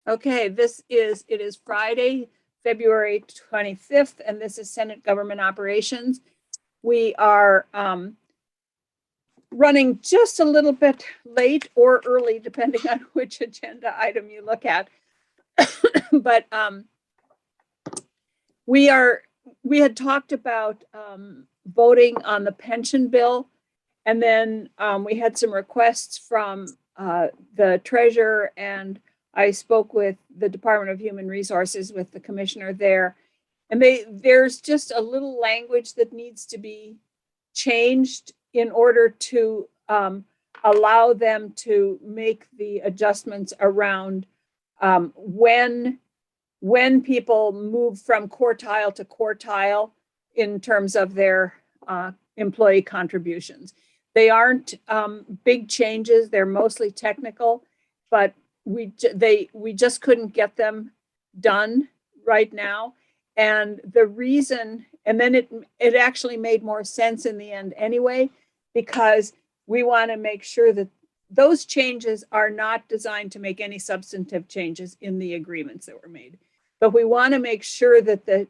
Okay, it is Friday, February 25th, and this is Senate Government Operations. We are running just a little bit late or early, depending on which agenda item you look at. But we had talked about voting on the pension bill, and then we had some requests from the treasurer, and I spoke with the Department of Human Resources, with the commissioner there, and there's just a little language that needs to be changed in order to allow them to make the adjustments around when people move from quartile to quartile in terms of their employee contributions. They aren't big changes. They're mostly technical, but we just couldn't get them done right now. And the reason, and then it actually made more sense in the end anyway, because we want to make sure that those changes are not designed to make any substantive changes in the agreements that were made. But we want to make sure that the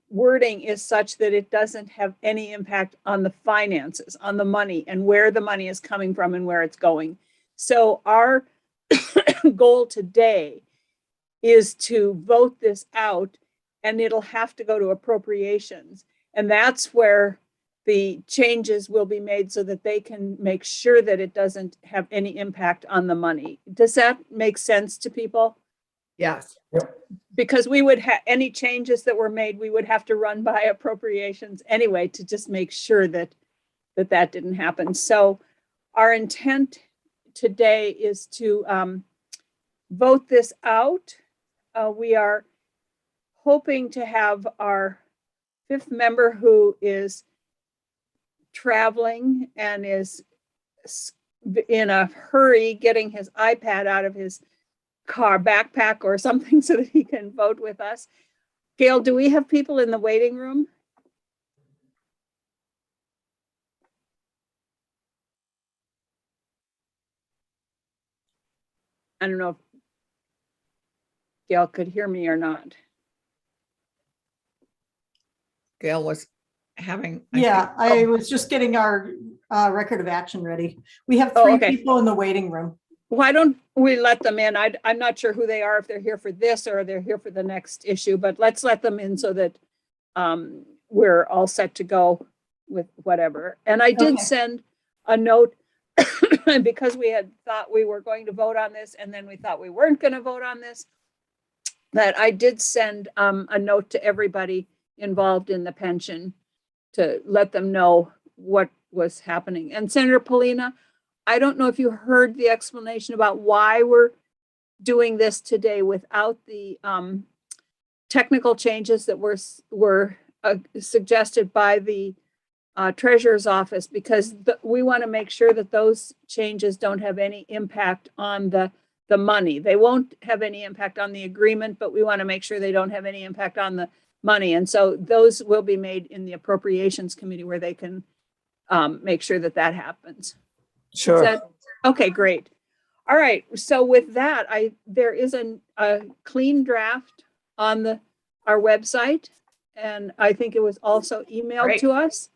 wording is such that it doesn't have any impact on the finances, on the money, and where the money is coming from and where it's going. So our goal today is to vote this out, and it'll have to go to appropriations. And that's where the changes will be made so that they can make sure that it doesn't have any impact on the money. Does that make sense to people? Yes. Yep. Because we would have any changes that were made, we would have to run by appropriations anyway to just make sure that didn't happen. So our intent today is to vote this out. We are hoping to have our fifth member, who is traveling and is in a hurry getting his iPad out of his car backpack or something so that he can vote with us. Gail, do we have people in the waiting room? I don't know if Gail could hear me or not. Gail was having. I was just getting our record of action ready. We have Oh, three okay. people in the waiting room. Why don't we let them in? I'm not sure who they are, if they're here for this or they're here for the next issue, but let's let them in so that we're all set to go with whatever. And I did send a note because we had thought we were going to vote on this, and then we thought we weren't going to vote on this, that I did send a note to everybody involved in the pension to let them know what was happening. And Senator Polina, I don't know if you heard the explanation about why we're doing this today without the technical changes that were suggested by the treasurer's office, because we want to make sure that those changes don't have any impact on the money. They won't have any impact on the agreement, but we want to make sure they don't have any impact on the money. And so those will be made in the appropriations committee, where they can make sure that happens. Sure. Okay, great. All right. So with that, there is a clean draft on our website, and I think it was also emailed to us.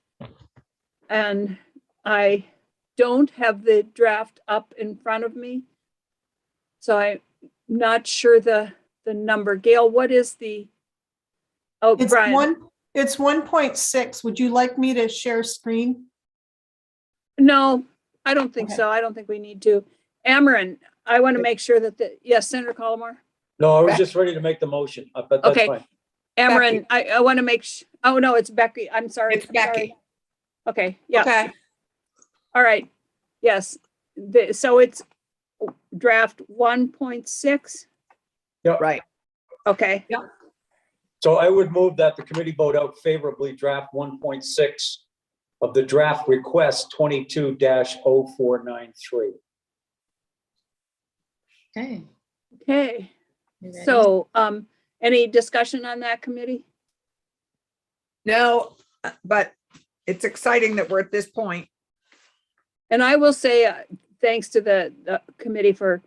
And I don't have the draft up in front of me, so I'm not sure the number. Gail, what is the? Oh, It's Brian. It's 1.6. Would you like me to share screen? No, I don't think Okay. so. I don't think we need to. Amarin, I want to make sure that yes, Senator Colomar. No, I was just ready to make the motion, but that's Okay. fine. Amarin, I want to make oh no, it's Becky. I'm sorry. It's Becky. Sorry. Okay. Yeah. Okay. All right. Yes. So it's draft 1.6. Yep. Right. Okay. So I would move that the committee vote out favorably draft 1.6 of the draft request 22-0493. Okay. Okay. You ready? So any discussion on that, committee? No, but it's exciting that we're at this point. And I will say thanks to the committee for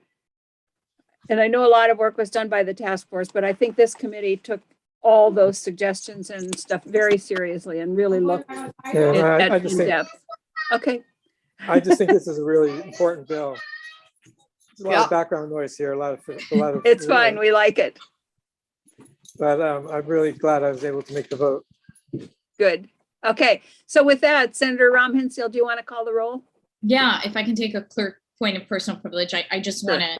And I know a lot of work was done by the task force, but I think this committee took all those suggestions and stuff very seriously and really looked Yeah, I at just in think, depth. Okay, I just think this is a really important bill. There's a lot Yeah. of background noise here, a lot of. it's fine. We like it. But I'm really glad I was able to make the vote. Good. Okay, so with that, Senator Ram Hinsdale, do you want to call the roll? Yeah, if I can take a clear point of personal privilege, I just Sure. want to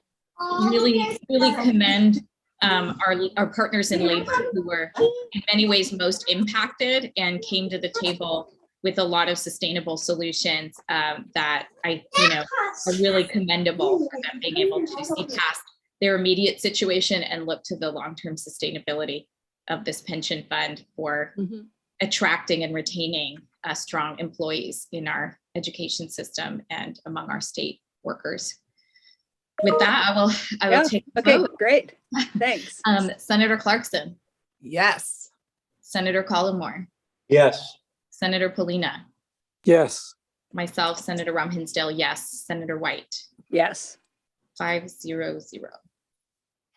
really commend our partners in labor who were in many ways most impacted and came to the table with a lot of sustainable solutions that are really commendable for them being able to see past their immediate situation and look to the long-term sustainability of this pension fund for attracting and retaining strong employees in our education system and among our state workers. With that, I will take the Okay, vote. great. Thanks. Senator Clarkson, Yes. Senator Collin, Yes. Senator Polina, Yes, myself, Senator Ram Hinsdale, yes. Senator White, Yes. 5-0-0.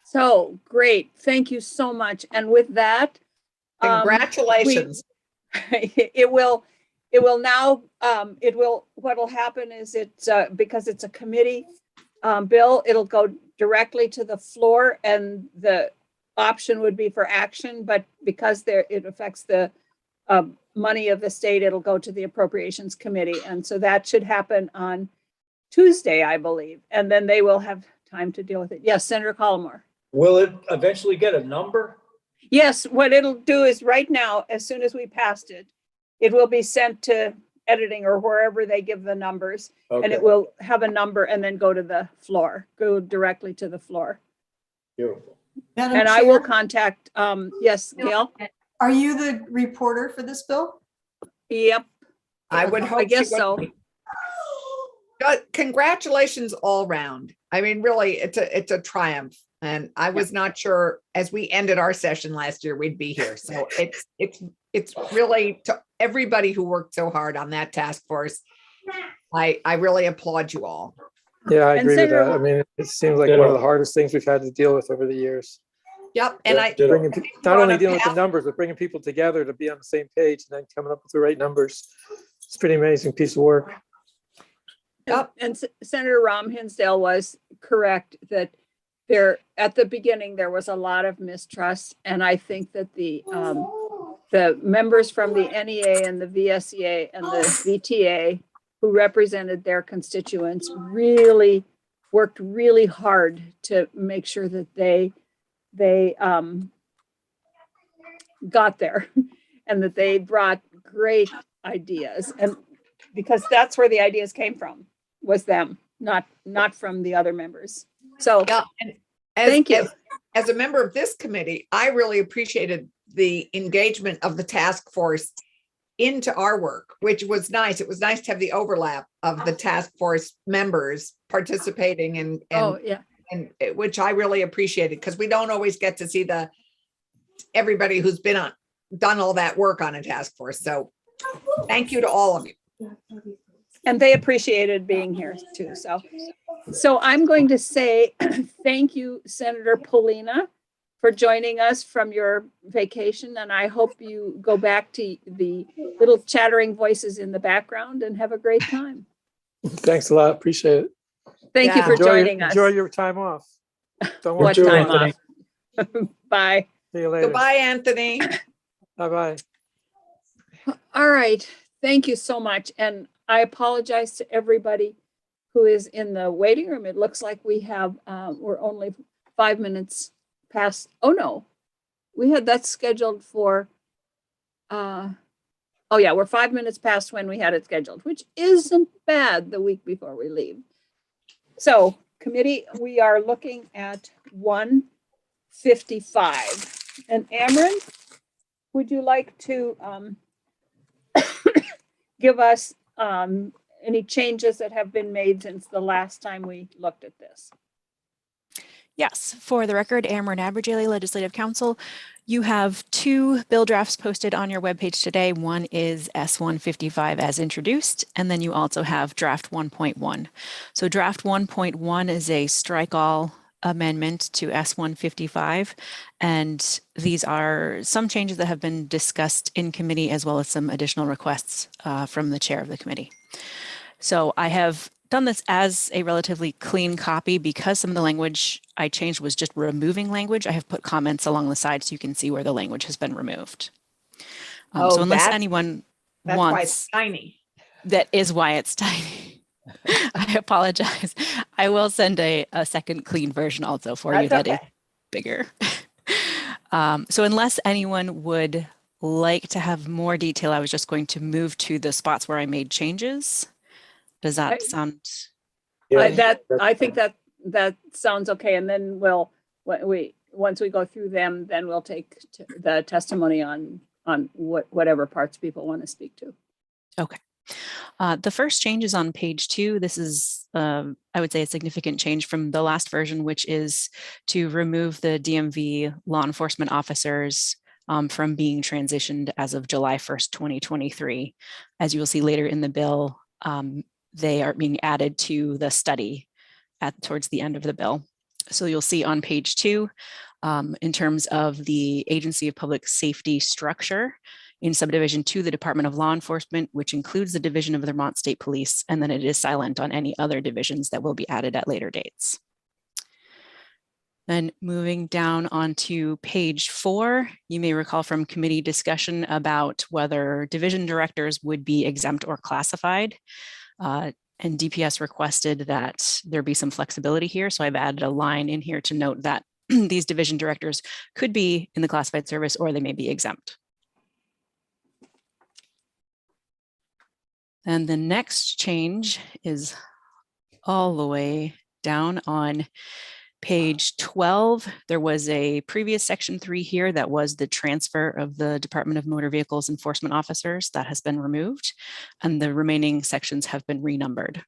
So great. Thank you so much. And with that, Congratulations. what'll happen is because it's a committee bill, it'll go directly to the floor and the option would be for action, but because it affects the money of the state, it'll go to the appropriations committee. And so that should happen on Tuesday, I believe. And then they will have time to deal with it. Yes, Senator Collmore. Will it eventually get a number? Yes, what it'll do is right now, as soon as we passed it, it will be sent to editing or wherever they give the numbers, and Okay, it will have a number and then go to the floor, go directly to the floor. beautiful. Madam And I will Chair, contact, yes, Gail? are you the reporter for this bill? Yep, I would hope. I guess she would so. be. Congratulations all round. I mean, really, it's a triumph. And I was not sure as we ended our session last year, we'd be here. So it's really to everybody who worked so hard on that task force. I really applaud you all. yeah, I And agree with Senator- that. I mean, it seems like one of the hardest things we've had to deal with over the years. Yep. And Ditto. Bringing, not on only a dealing with the path- numbers, but bringing people together to be on the same page and then coming up with the right numbers. It's a pretty amazing piece of work. Yep. And Senator Ram Hinsdale was correct that at the beginning, there was a lot of mistrust. And I think that the members from the NEA and the VSEA and the VTA who represented their constituents really worked really hard to make sure that they got there and that they brought great ideas. And because that's where the ideas came from, was them, not from the other members. So Yeah. And thank you. As a member of this committee, I really appreciated the engagement of the task force into our work, which was nice. It was nice to have the overlap of the task force members participating and Yeah. which I really appreciated because we don't always get to see everybody who's done all that work on a task force. So thank you to all of you. And they appreciated being here too. So I'm going to say thank you, Senator Polina, for joining us from your vacation. And I hope you go back to the little chattering voices in the background and have a great time. Thanks a lot. Appreciate it. Thank you Yeah. for joining us. Enjoy your time off. Don't What work too, too time hard. off? Bye. See you later. Goodbye, Anthony. Bye-bye. All right. Thank you so much. And I apologize to everybody who is in the waiting room. It looks like we're only 5 minutes past. Oh, no. We had that scheduled for, we're 5 minutes past when we had it scheduled, which isn't bad the week before we leave. So committee, we are looking at 1:55. And Ameren, would you like to give us any changes that have been made since the last time we looked at this? Yes, for the record, Ameren Abergele Legislative Council, you have 2 bill drafts posted on your webpage today. One is S155 as introduced, and then you also have draft 1.1. So draft 1.1 is a strike all amendment to S155. And these are some changes that have been discussed in committee, as well as some additional requests from the chair of the committee. So I have done this as a relatively clean copy because some of the language I changed was just removing language. I have put comments along the side so you can see where the language has been removed. Oh, so unless that's- anyone That's why wants, it's tiny. that is why it's tiny. I apologize. I will send a second clean version also for you That's that is okay. bigger. So unless anyone would like to have more detail, I was just going to move to the spots where I made changes. Does that sound? Yeah, I think that sounds okay. And then once we go through them, then we'll take the testimony on whatever parts people want to speak to. Okay. The first change is on page 2. This is, I would say, a significant change from the last version, which is to remove the DMV law enforcement officers from being transitioned as of July 1st, 2023. As you will see later in the bill, they are being added to the study towards the end of the bill. So you'll see on page 2, in terms of the Agency of Public Safety structure, in Subdivision 2, the Department of Law Enforcement, which includes the Division of the Vermont State Police, and then it is silent on any other divisions that will be added at later dates. Then moving down onto page 4, you may recall from committee discussion about whether division directors would be exempt or classified. And DPS requested that there be some flexibility here. So I've added a line in here to note that these division directors could be in the classified service or they may be exempt. And the next change is all the way down on page 12. There was a previous section 3 here that was the transfer of the Department of Motor Vehicles enforcement officers. That has been removed, and the remaining sections have been renumbered.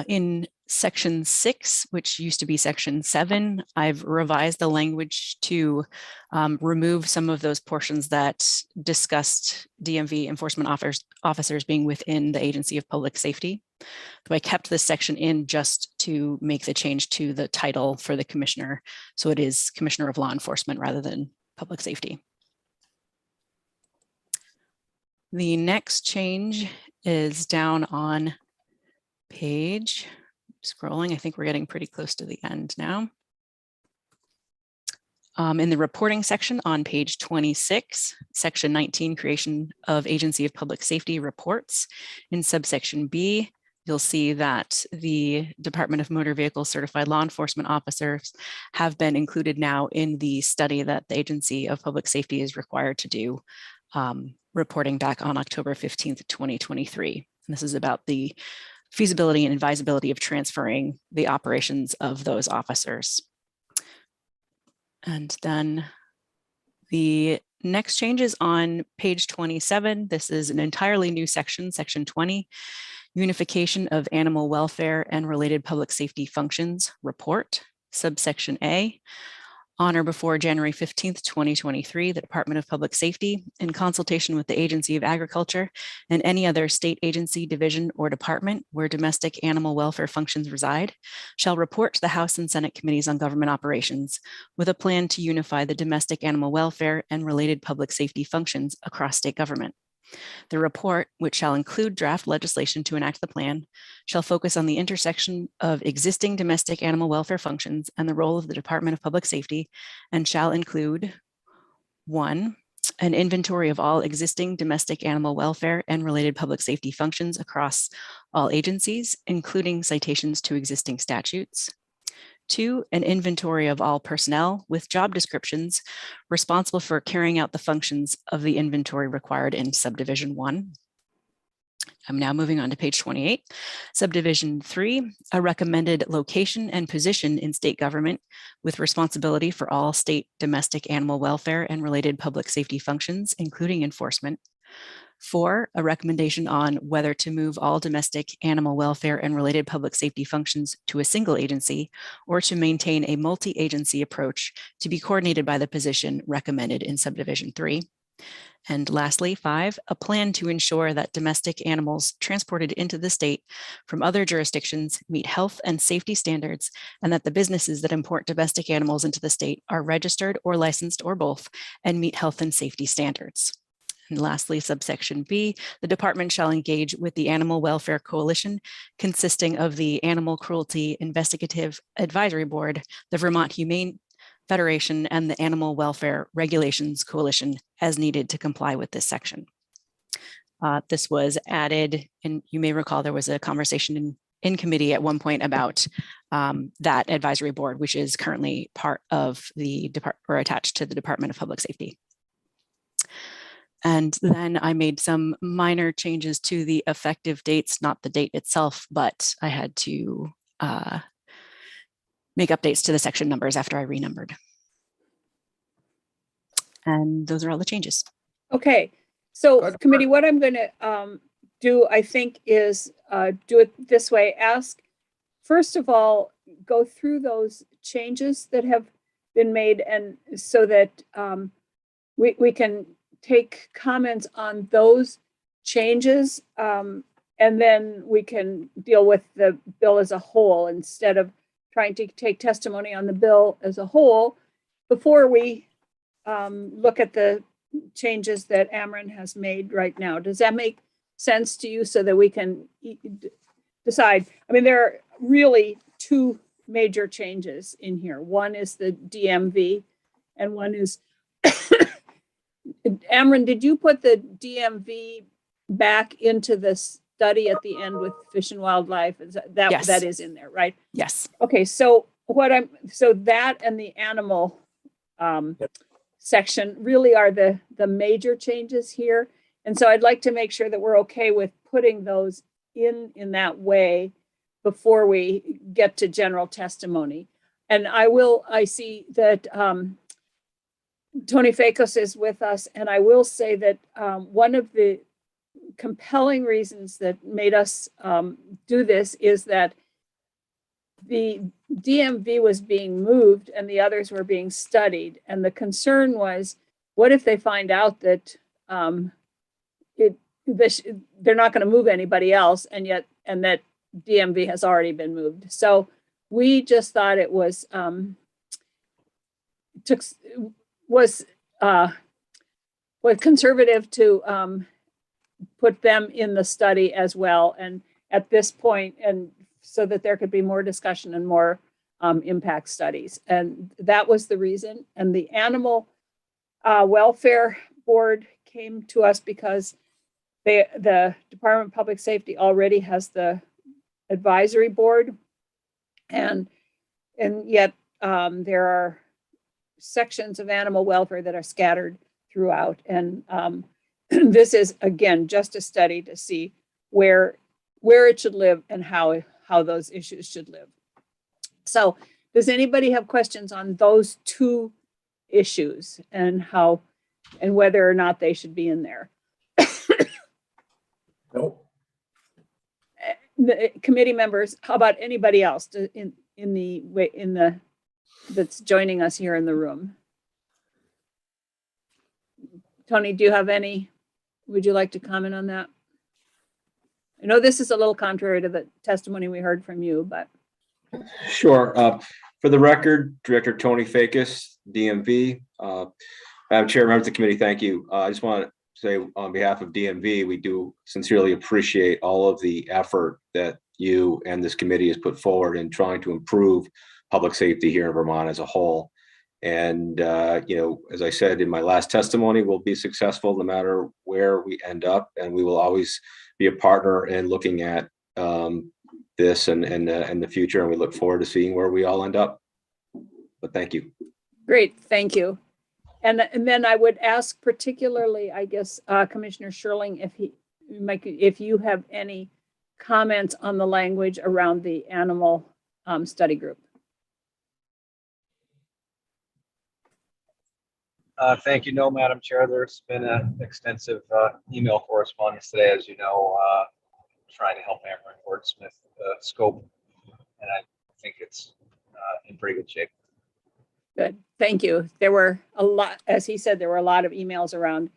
In section 6, which used to be section 7, I've revised the language to remove some of those portions that discussed DMV enforcement officers being within the Agency of Public Safety. So I kept this section in just to make the change to the title for the commissioner. So it is Commissioner of Law Enforcement rather than Public Safety. The next change is down on page, scrolling, I think we're getting pretty close to the end now. In the reporting section on page 26, section 19, creation of Agency of Public Safety reports. In subsection B, you'll see that the Department of Motor Vehicle certified law enforcement officers have been included now in the study that the Agency of Public Safety is required to do, reporting back on October 15th, 2023. And this is about the feasibility and advisability of transferring the operations of those officers. And then the next change is on page 27. This is an entirely new section, section 20, Unification of Animal Welfare and Related Public Safety Functions Report, subsection A. On or before January 15th, 2023, the Department of Public Safety, in consultation with the Agency of Agriculture and any other state agency, division, or department where domestic animal welfare functions reside, shall report to the House and Senate Committees on Government Operations with a plan to unify the domestic animal welfare and related public safety functions across state government. The report, which shall include draft legislation to enact the plan, shall focus on the intersection of existing domestic animal welfare functions and the role of the Department of Public Safety, and shall include 1, an inventory of all existing domestic animal welfare and related public safety functions across all agencies, including citations to existing statutes. 2, an inventory of all personnel with job descriptions responsible for carrying out the functions of the inventory required in Subdivision 1. I'm now moving on to page 28. Subdivision 3, a recommended location and position in state government with responsibility for all state domestic animal welfare and related public safety functions, including enforcement. 4, a recommendation on whether to move all domestic animal welfare and related public safety functions to a single agency or to maintain a multi-agency approach to be coordinated by the position recommended in Subdivision 3. And lastly, 5, a plan to ensure that domestic animals transported into the state from other jurisdictions meet health and safety standards, and that the businesses that import domestic animals into the state are registered or licensed or both and meet health and safety standards. And lastly, subsection B, the department shall engage with the Animal Welfare Coalition, consisting of the Animal Cruelty Investigative Advisory Board, the Vermont Humane Federation, and the Animal Welfare Regulations Coalition as needed to comply with this section. This was added, and you may recall there was a conversation in committee at one point about that advisory board, which is currently part of the department or attached to the Department of Public Safety. And then I made some minor changes to the effective dates, not the date itself, but I had to make updates to the section numbers after I renumbered. And those are all the changes. Okay, so Good committee, work. what I'm going to do, I think, is do it this way. Ask, first of all, go through those changes that have been made, and so that we can take comments on those changes, and then we can deal with the bill as a whole instead of trying to take testimony on the bill as a whole before we look at the changes that Ameren has made right now. Does that make sense to you, so that we can decide? I mean, there are really 2 major changes in here. One is the DMV, and one is Ameren, did you put the DMV back into the study at the end with Fish and Wildlife? Is that Yes. that is in there, right? Yes. Okay, so that and the animal section really are the major changes here. And so I'd like to make sure that we're okay with putting those in that way before we get to general testimony. And I see that Tony Fakos is with us, and I will say that one of the compelling reasons that made us do this is that the DMV was being moved and the others were being studied. And the concern was, what if they find out that they're not going to move anybody else, and that DMV has already been moved. So we just thought it was conservative to put them in the study as well, and at this point, and so that there could be more discussion and more impact studies. And that was the reason. And the Animal Welfare Board came to us because the Department of Public Safety already has the advisory board, and yet there are sections of animal welfare that are scattered throughout. And this is, again, just a study to see where it should live and how those issues should live. So does anybody have questions on those 2 issues and whether or not they should be in there? No. The committee members, how about anybody else that's joining us here in the room? Tony, do you have would you like to comment on that? I know this is a little contrary to the testimony we heard from you, but. Sure. For the record, Director Tony Fakos, DMV. Madam Chair, members of the committee, thank you. I just want to say on behalf of DMV, we do sincerely appreciate all of the effort that you and this committee has put forward in trying to improve public safety here in Vermont as a whole. And, as I said in my last testimony, we'll be successful no matter where we end up, and we will always be a partner in looking at this and the future, and we look forward to seeing where we all end up. But thank you. Great, thank you. And then I would ask particularly, I guess, Commissioner Sherling, if you have any comments on the language around the animal study group. Thank you. No, Madam Chair, there's been an extensive email correspondence today, as you know, trying to help Ameren wordsmith the scope, and I think it's in pretty good shape. Good, thank you. There were a lot, as he said, there were a lot of emails around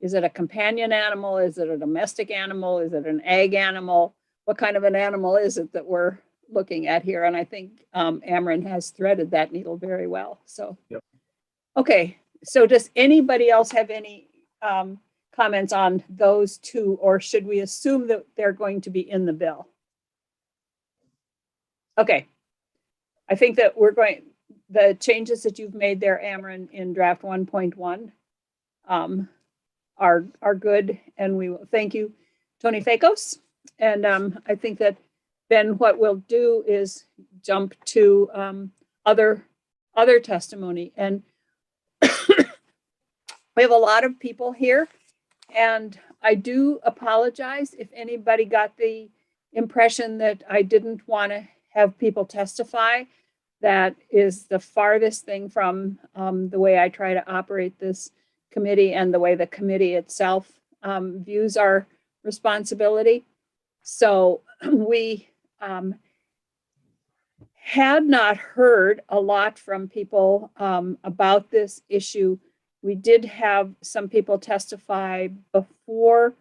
Is it a companion animal? Is it a domestic animal? Is it an ag animal? What kind of an animal is it that we're looking at here? And I think Ameren has threaded that needle very well. So, Yep. Okay. So does anybody else have any comments on those two, or should we assume that they're going to be in the bill? Okay. I think that the changes that you've made there, Ameren, in draft 1.1 are good, and we will thank you, Tony Fakos. And I think that then what we'll do is jump to other testimony. And we have a lot of people here, and I do apologize if anybody got the impression that I didn't want to have people testify. That is the farthest thing from the way I try to operate this committee and the way the committee itself views our responsibility. So we had not heard a lot from people about this issue. We did have some people testify before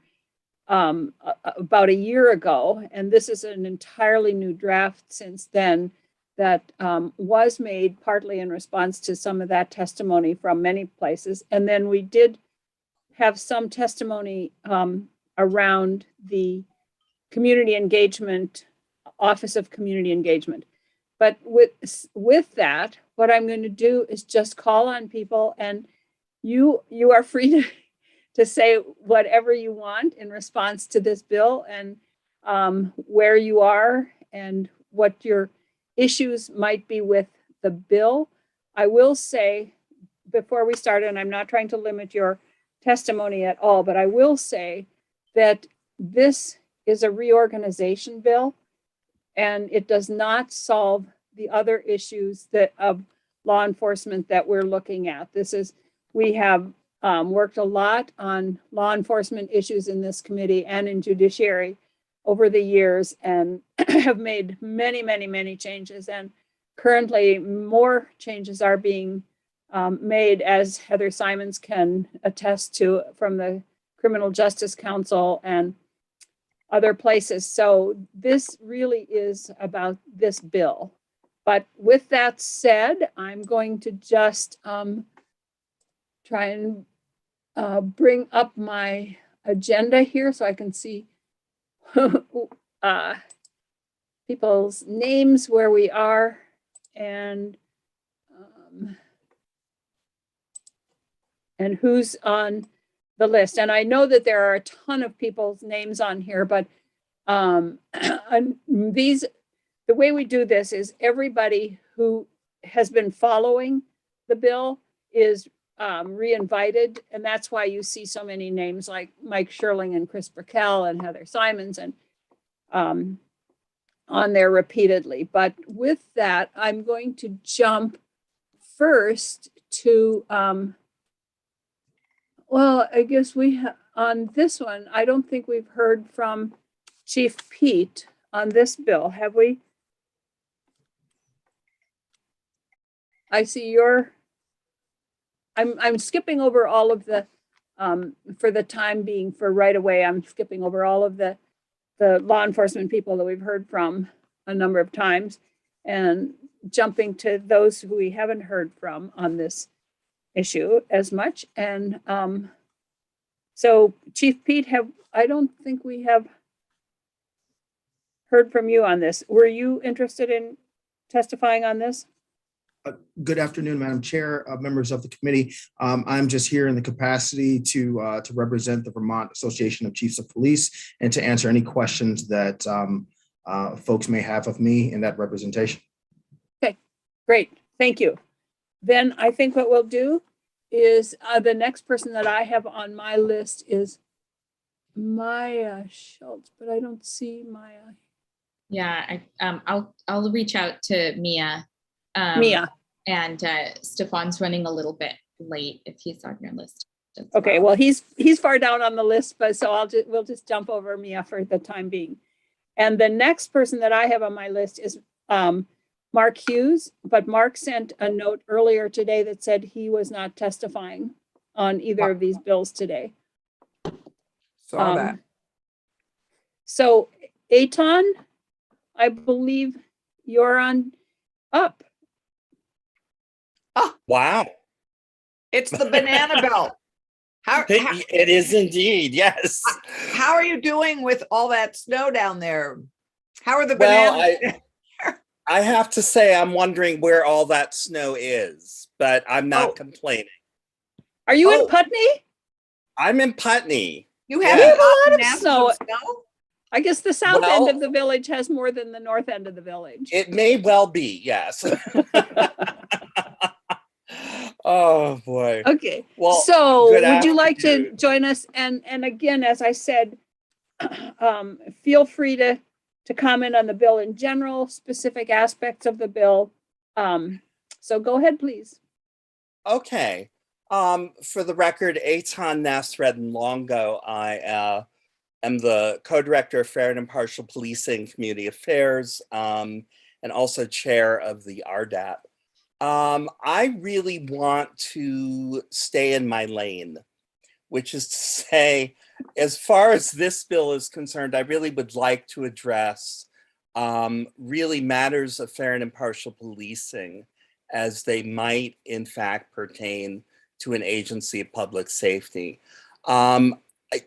about a year ago, and this is an entirely new draft since then that was made partly in response to some of that testimony from many places. And then we did have some testimony around the community engagement, Office of Community Engagement. But with that, what I'm going to do is just call on people, and you are free to say whatever you want in response to this bill, and where you are and what your issues might be with the bill. I will say before we start, and I'm not trying to limit your testimony at all, but I will say that this is a reorganization bill, and it does not solve the other issues of law enforcement that we're looking at. We have worked a lot on law enforcement issues in this committee and in judiciary over the years, and have made many, many, many changes. And currently more changes are being made, as Heather Simons can attest to from the Criminal Justice Council and other places. So this really is about this bill. But with that said, I'm going to just try and bring up my agenda here so I can see people's names, where we are, and who's on the list. And I know that there are a ton of people's names on here, but the way we do this is everybody who has been following the bill is re-invited, and that's why you see so many names like Mike Sherling and Chris Burkell and Heather Simons and on there repeatedly. But with that, I'm going to jump first to well, I guess we have on this one. I don't think we've heard from Chief Pete on this bill, have we? I see your. I'm skipping over all of the, for the time being, for right away, I'm skipping over all of the law enforcement people that we've heard from a number of times and jumping to those who we haven't heard from on this issue as much. And so Chief Pete, I don't think we have heard from you on this. Were you interested in testifying on this? Good afternoon, Madam Chair, members of the committee. I'm just here in the capacity to represent the Vermont Association of Chiefs of Police and to answer any questions that folks may have of me in that representation. Okay, great. Thank you. Then I think what we'll do is the next person that I have on my list is Maya Schultz, but I don't see Maya. Yeah, I'll reach out to Mia. Mia. And Stefan's running a little bit late if he's on your list. Okay, well, he's far down on the list, but so we'll just jump over Mia for the time being. And the next person that I have on my list is Mark Hughes, but Mark sent a note earlier today that said he was not testifying on either of these bills today. Saw that. So Aton, I believe you're on up. Wow. It's the banana belt. It is indeed, yes. How are you doing with all that snow down there? How are the Well, bananas? I have to say, I'm wondering where all that snow is, but I'm not complaining. Are you in Oh. Putney? I'm in Putney. You Yeah. have We have a lot of massive snow. snow? I guess the south end Well- of the village has more than the north end of the village. It may well be, yes. Oh, boy. Okay, Well, so good would you like to afternoon. join us? And again, as I said, feel free to comment on the bill in general, specific aspects of the bill. So go ahead, please. Okay. For the record, Aton Nasreddin Longo, I am the co-director of Fair and Impartial Policing and Community Affairs, and also chair of the RDAP. I really want to stay in my lane, which is to say, as far as this bill is concerned, I really would like to address really matters of fair and impartial policing as they might in fact pertain to an agency of public safety.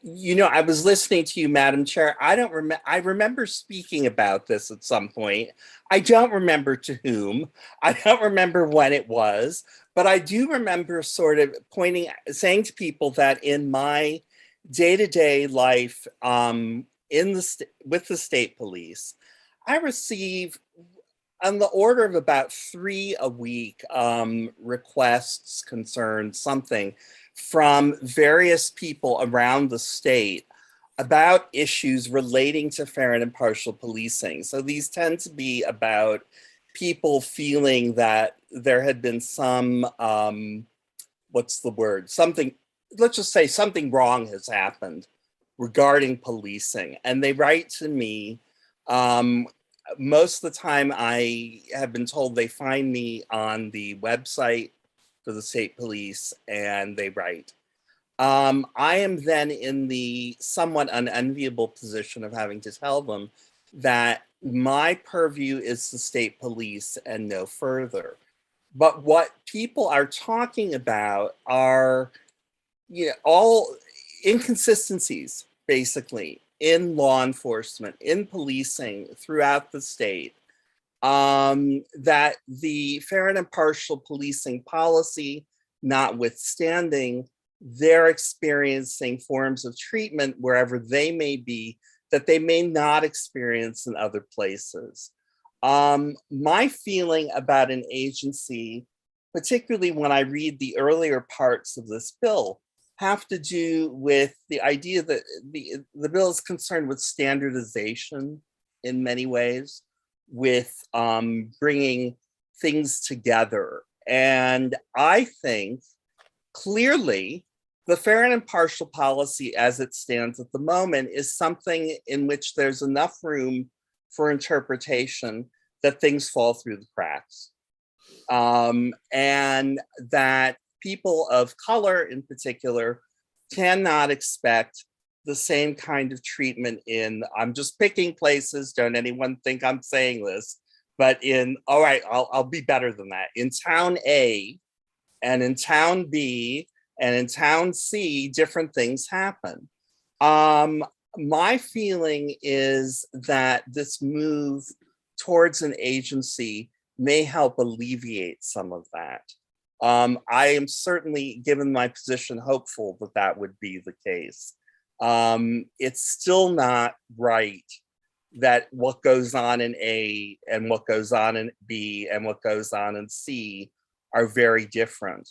You know, I was listening to you, Madam Chair. I remember speaking about this at some point. I don't remember to whom. I don't remember when it was, but I do remember sort of saying to people that in my day-to-day life with the state police, I receive on the order of about 3 a week requests, concerns, something from various people around the state about issues relating to fair and impartial policing. So these tend to be about people feeling that there had been some, what's the word? Something, let's just say something wrong has happened regarding policing. And they write to me. Most of the time I have been told they find me on the website for the state police and they write. I am then in the somewhat unenviable position of having to tell them that my purview is the state police and no further. But what people are talking about are, you know, all inconsistencies, basically, in law enforcement, in policing throughout the state. That the fair and impartial policing policy notwithstanding, they're experiencing forms of treatment wherever they may be that they may not experience in other places. My feeling about an agency, particularly when I read the earlier parts of this bill, have to do with the idea that the bill is concerned with standardization in many ways, with bringing things together. And I think clearly the fair and impartial policy as it stands at the moment is something in which there's enough room for interpretation that things fall through the cracks. And that people of color in particular cannot expect the same kind of treatment in, I'm just picking places, don't anyone think I'm saying this, but all right, I'll be better than that. In town A and in town B and in town C, different things happen. My feeling is that this move towards an agency may help alleviate some of that. I am certainly, given my position, hopeful that that would be the case. It's still not right that what goes on in A and what goes on in B and what goes on in C are very different.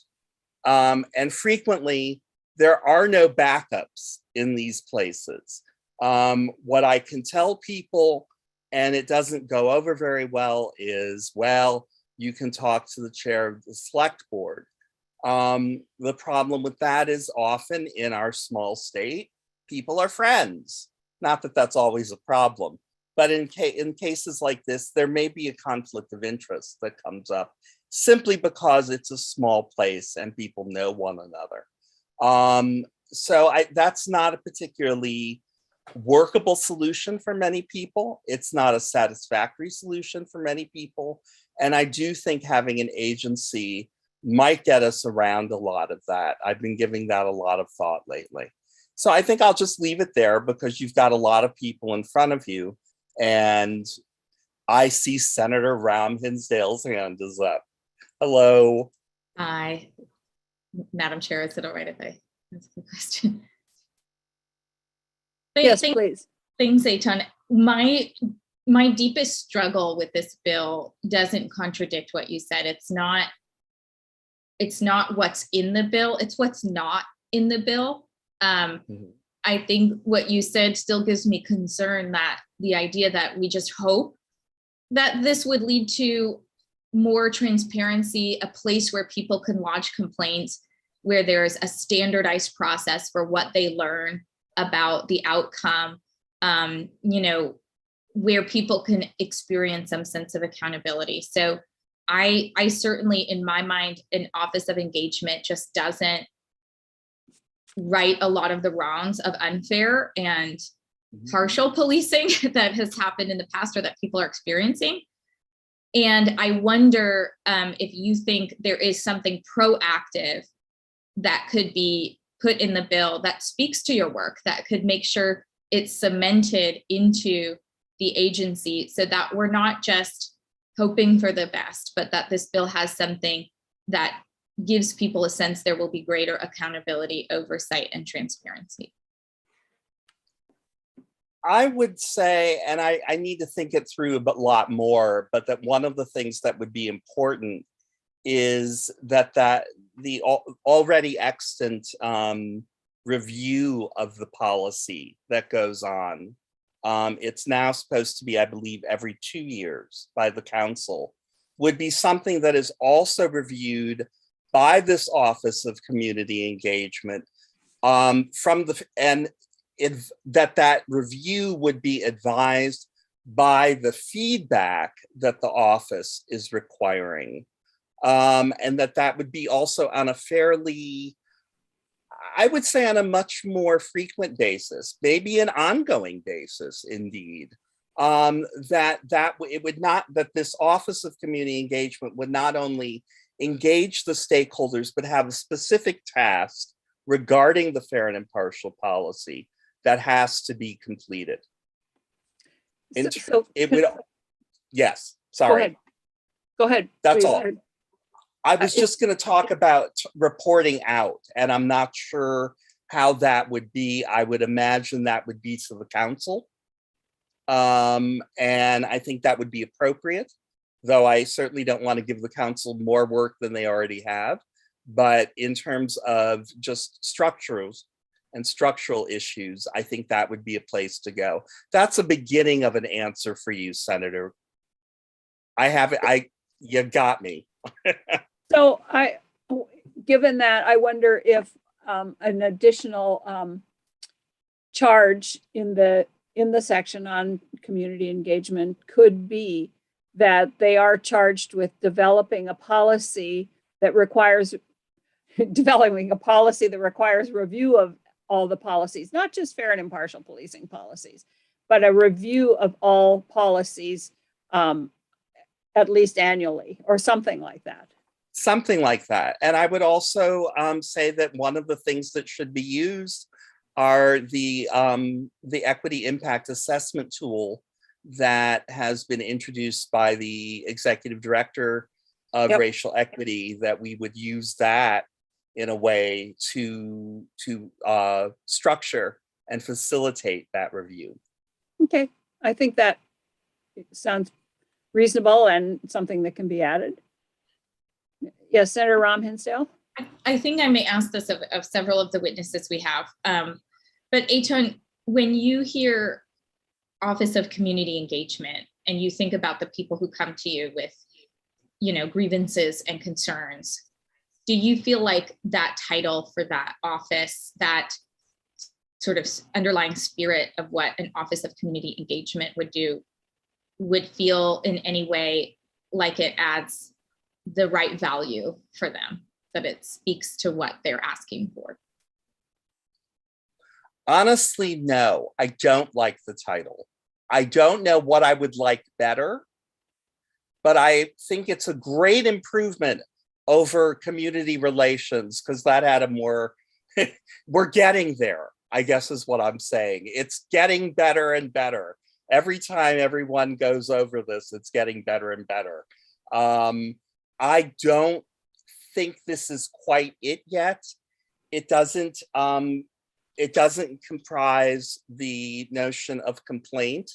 And frequently, there are no backups in these places. What I can tell people, and it doesn't go over very well, is, well, you can talk to the chair of the select board. The problem with that is often in our small state, people are friends. Not that that's always a problem, but in cases like this, there may be a conflict of interest that comes up simply because it's a small place and people know one another. so that's not a particularly workable solution for many people. It's not a satisfactory solution for many people. And I do think having an agency might get us around a lot of that. I've been giving that a lot of thought lately. So I think I'll just leave it there because you've got a lot of people in front of you. And I see Senator Rahm Hinsdale's hand is up. Hello. Hi, Madam Chair, is it all right if I ask a question? Yes, please. Thanks, Eitan. My deepest struggle with this bill doesn't contradict what you said. It's not what's in the bill, it's what's not in the bill. I think what you said still gives me concern that the idea that we just hope that this would lead to more transparency, a place where people can lodge complaints, where there's a standardized process for what they learn about the outcome, where people can experience some sense of accountability. So I certainly, in my mind, an Office of Engagement just doesn't right a lot of the wrongs of unfair and partial policing that has happened in the past or that people are experiencing. And I wonder if you think there is something proactive that could be put in the bill that speaks to your work, that could make sure it's cemented into the agency so that we're not just hoping for the best, but that this bill has something that gives people a sense there will be greater accountability, oversight, and transparency. I would say, and I need to think it through a lot more, but that one of the things that would be important is that the already extant review of the policy that goes on. It's now supposed to be, I believe, every 2 years by the council, would be something that is also reviewed by this Office of Community Engagement that review would be advised by the feedback that the office is requiring. And that would be also on a fairly, I would say on a much more frequent basis, maybe an ongoing basis indeed. That this Office of Community Engagement would not only engage the stakeholders, but have a specific task regarding the fair and impartial policy that has to be completed. Yes, sorry. Go ahead. That's please. all. I was just going to talk about reporting out, and I'm not sure how that would be. I would imagine that would be to the council. And I think that would be appropriate, though I certainly don't want to give the council more work than they already have. But in terms of just structural issues, I think that would be a place to go. That's a beginning of an answer for you, Senator. I have it. You got me. So given that, I wonder if an additional charge in the section on community engagement could be that they are charged with developing a policy that requires review of all the policies, not just fair and impartial policing policies, but a review of all policies at least annually or something like that. Something like that. And I would also say that one of the things that should be used are the equity impact assessment tool that has been introduced by the executive director of racial equity, that we would use that in a way to structure and facilitate that review. Okay, I think that sounds reasonable and something that can be added. Yes, Senator Rahm Hinsdale. I think I may ask this of several of the witnesses we have. But Eitan, when you hear Office of Community Engagement and you think about the people who come to you with, grievances and concerns, do you feel like that title for that office, that sort of underlying spirit of what an Office of Community Engagement would do, would feel in any way like it adds the right value for them, that it speaks to what they're asking for? Honestly, no, I don't like the title. I don't know what I would like better, but I think it's a great improvement over community relations because that had a more, we're getting there, I guess is what I'm saying. It's getting better and better. Every time everyone goes over this, it's getting better and better. I don't think this is quite it yet. It doesn't comprise the notion of complaint.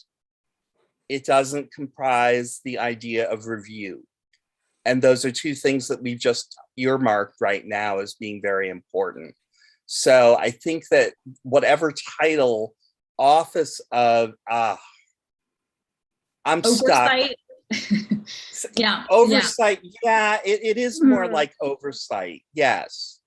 It doesn't comprise the idea of review. And those are two things that we've just earmarked right now as being very important. So I think that whatever title, office of, I'm stuck. Oversight. Yeah. Oversight. Yeah, it is more Mhm. like oversight. Yes.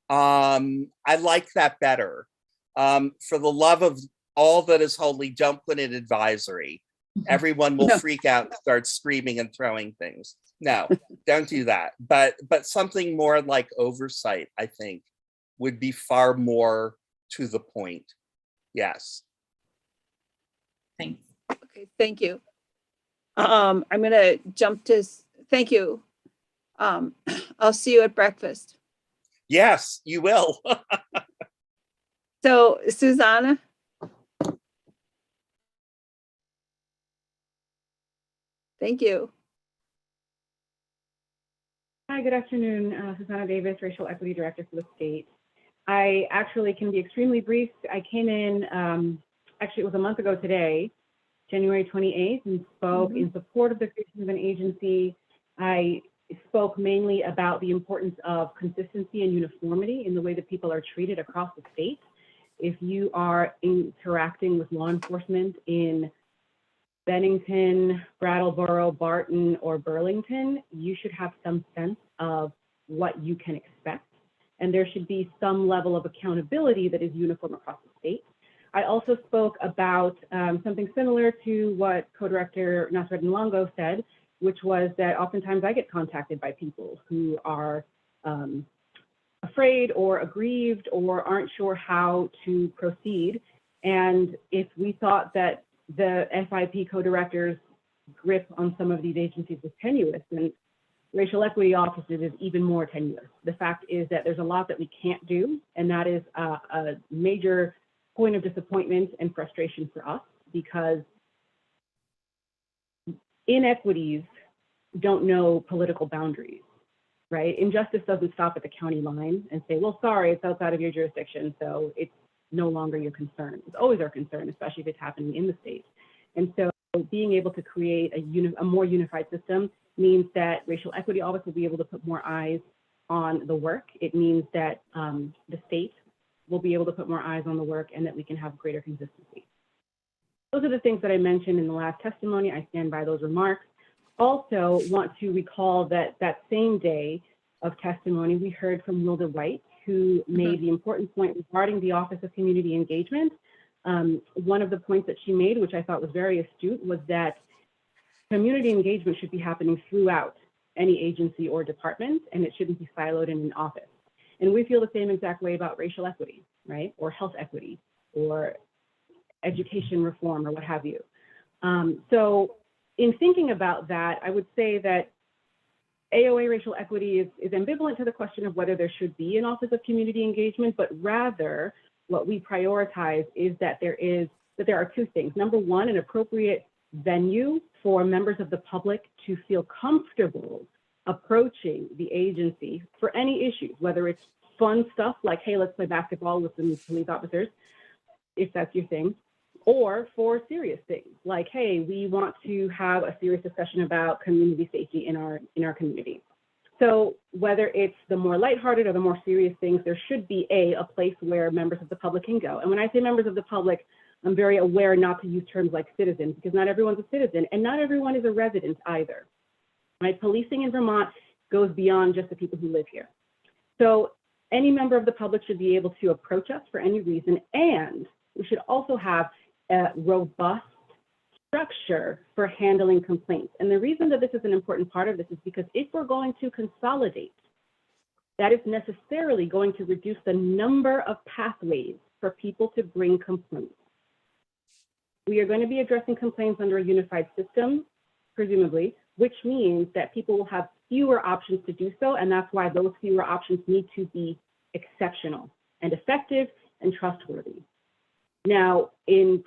I like that better. For the love of all that is holy, don't put in advisory. Everyone will No. freak out and start screaming and throwing things. No, don't do that. But something more like oversight, I think, would be far more to the point. Yes. Thanks. Okay, thank you. I'm gonna jump to, thank you. I'll see you at breakfast. Yes, you will. So Susanna? Thank you. Hi, good afternoon. Susanna Davis, Racial Equity Director for the state. I actually can be extremely brief. I came in, actually it was a month ago today, January 28th, and spoke in support of the creation of an agency. I spoke mainly about the importance of consistency and uniformity in the way that people are treated across the state. If you are interacting with law enforcement in Bennington, Brattleboro, Barton, or Burlington, you should have some sense of what you can expect. And there should be some level of accountability that is uniform across the state. I also spoke about something similar to what Co-Director Nasreddin Longo said, which was that oftentimes I get contacted by people who are afraid or aggrieved or aren't sure how to proceed. And if we thought that the FIP co-director's grip on some of these agencies was tenuous, and racial equity offices is even more tenuous. The fact is that there's a lot that we can't do, and that is a major point of disappointment and frustration for us, because inequities don't know political boundaries, right? Injustice doesn't stop at the county line and say, well, sorry, it's outside of your jurisdiction, so it's no longer your concern. It's always our concern, especially if it's happening in the state. And so being able to create a more unified system means that racial equity office will be able to put more eyes on the work. It means that the state will be able to put more eyes on the work, and that we can have greater consistency. Those are the things that I mentioned in the last testimony. I stand by those remarks. Also want to recall that that same day of testimony, we heard from Wilda White, who made the important point regarding the Office of Community Engagement. One of the points that she made, which I thought was very astute, was that community engagement should be happening throughout any agency or department, and it shouldn't be siloed in an office. And we feel the same exact way about racial equity, right? Or health equity, or education reform, or what have you. So in thinking about that, I would say that AOA racial equity is ambivalent to the question of whether there should be an Office of Community Engagement, but rather what we prioritize is that there are two things. Number one, an appropriate venue for members of the public to feel comfortable approaching the agency for any issues, whether it's fun stuff like, hey, let's play basketball with some police officers, if that's your thing, or for serious things like, hey, we want to have a serious discussion about community safety in our community. So whether it's the more lighthearted or the more serious things, there should be a place where members of the public can go. And when I say members of the public, I'm very aware not to use terms like citizens, because not everyone's a citizen and not everyone is a resident either. Right? Policing in Vermont goes beyond just the people who live here. So any member of the public should be able to approach us for any reason, and we should also have a robust structure for handling complaints. And the reason that this is an important part of this is because if we're going to consolidate, that is necessarily going to reduce the number of pathways for people to bring complaints. We are going to be addressing complaints under a unified system, presumably, which means that people will have fewer options to do so, and that's why those fewer options need to be exceptional and effective and trustworthy. Now, in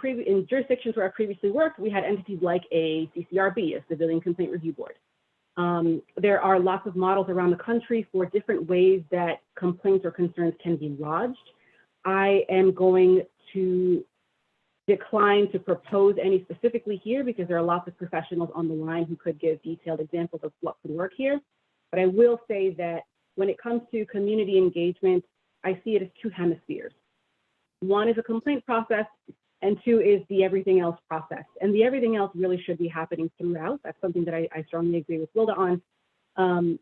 jurisdictions where I previously worked, we had entities like a CCRB, a Civilian Complaint Review Board. There are lots of models around the country for different ways that complaints or concerns can be lodged. I am going to decline to propose any specifically here because there are lots of professionals on the line who could give detailed examples of what could work here. But I will say that when it comes to community engagement, I see it as two hemispheres. One is a complaint process, and two is the everything else process. And the everything else really should be happening throughout. That's something that I strongly agree with Wilda on. And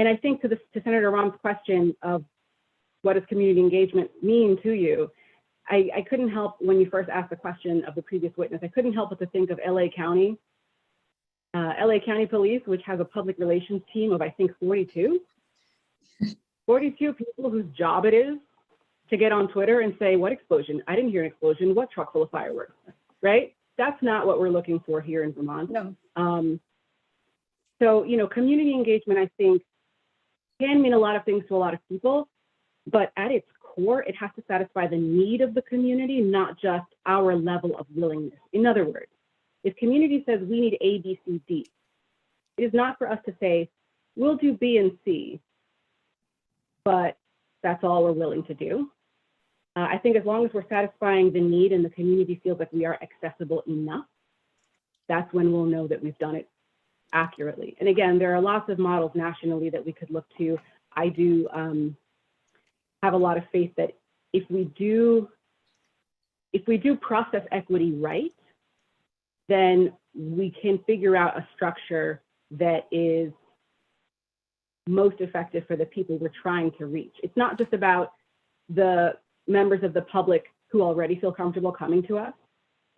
I think to Senator Rahm's question of what does community engagement mean to you, I couldn't help, when you first asked the question of the previous witness, I couldn't help but to think of LA County. LA County Police, which has a public relations team of, I think, 42 people whose job it is to get on Twitter and say, what explosion? I didn't hear an explosion. What truck full of fireworks, right? That's not what we're looking for here in Vermont. No. So, community engagement, I think, can mean a lot of things to a lot of people, but at its core, it has to satisfy the need of the community, not just our level of willingness. In other words, if community says we need A, B, C, D, it is not for us to say, we'll do B and C, but that's all we're willing to do. I think as long as we're satisfying the need and the community feels like we are accessible enough, that's when we'll know that we've done it accurately. And again, there are lots of models nationally that we could look to. I do have a lot of faith that if we do process equity right, then we can figure out a structure that is most effective for the people we're trying to reach. It's not just about the members of the public who already feel comfortable coming to us.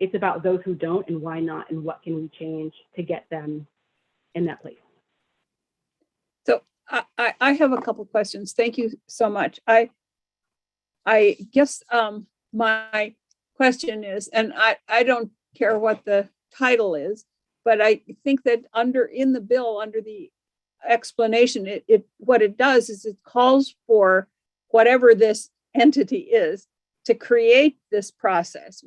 It's about those who don't and why not, and what can we change to get them in that place. So I have a couple questions. Thank you so much. I guess my question is, and I don't care what the title is, but I think that in the bill, under the explanation, what it does is it calls for whatever this entity is to create this process.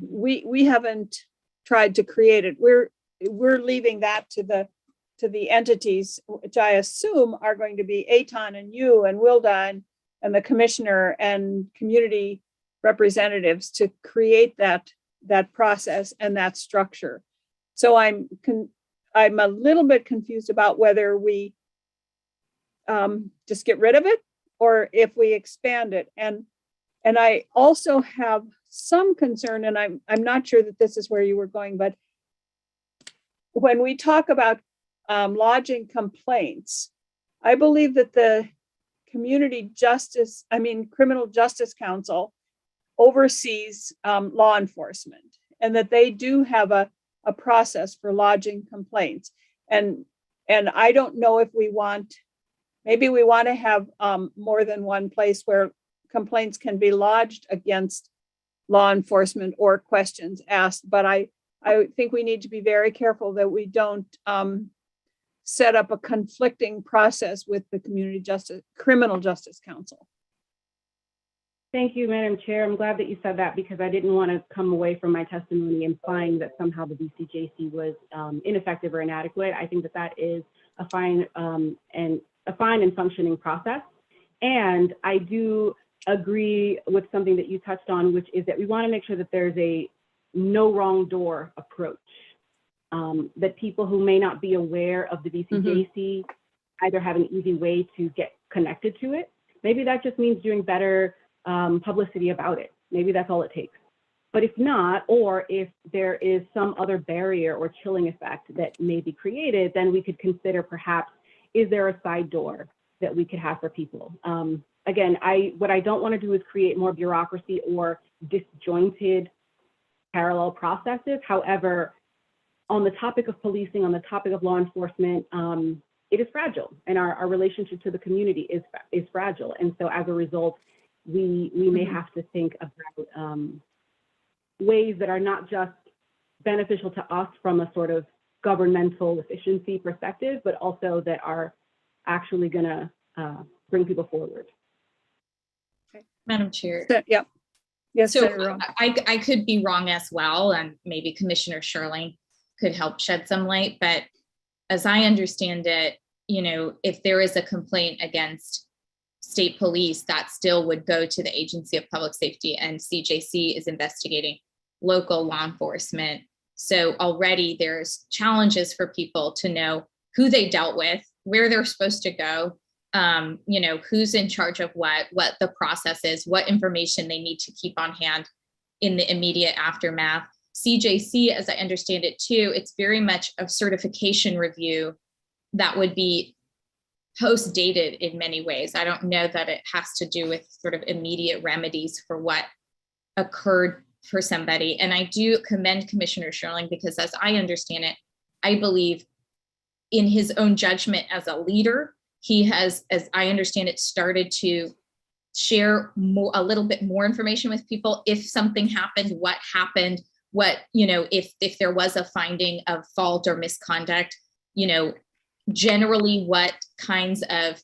We haven't tried to create it. We're leaving that to the entities, which I assume are going to be Aton and you and Wilda and the commissioner and community representatives to create that process and that structure. So I'm a little bit confused about whether we just get rid of it or if we expand it. And I also have some concern, and I'm not sure that this is where you were going, but when we talk about lodging complaints, I believe that the Criminal Justice Council oversees law enforcement, and that they do have a process for lodging complaints. And I don't know if maybe we want to have more than one place where complaints can be lodged against law enforcement or questions asked. But I think we need to be very careful that we don't set up a conflicting process with the Criminal Justice Council. Thank you, Madam Chair. I'm glad that you said that because I didn't want to come away from my testimony implying that somehow the BCJC was ineffective or inadequate. I think that is a fine and functioning process. And I do agree with something that you touched on, which is that we want to make sure that there's a no wrong door approach. That people who may not be aware of the BCJC either have an easy way to get connected to it. Maybe that just means doing better publicity about it. Maybe that's all it takes. But if not, or if there is some other barrier or chilling effect that may be created, then we could consider perhaps, is there a side door that we could have for people? Again, what I don't want to do is create more bureaucracy or disjointed parallel processes. However, on the topic of policing, on the topic of law enforcement, it is fragile, and our relationship to the community is fragile. And so as a result, we may have to think about ways that are not just beneficial to us from a sort of governmental efficiency perspective, but also that are actually going to bring people forward. Madam Chair. Yep. Yes, So Senator Rowe. I could be wrong as well, and maybe Commissioner Sherling could help shed some light. But as I understand it, you know, if there is a complaint against state police, that still would go to the Agency of Public Safety, and CJC is investigating local law enforcement. So already there's challenges for people to know who they dealt with, where they're supposed to go, you know, who's in charge of what the process is, what information they need to keep on hand in the immediate aftermath. CJC, as I understand it too, it's very much a certification review that would be post-dated in many ways. I don't know that it has to do with sort of immediate remedies for what occurred for somebody. And I do commend Commissioner Sherling, because as I understand it, I believe in his own judgment as a leader, he has, as I understand it, started to share a little bit more information with people. If something happened, what, you know, if there was a finding of fault or misconduct, you know, generally what kinds of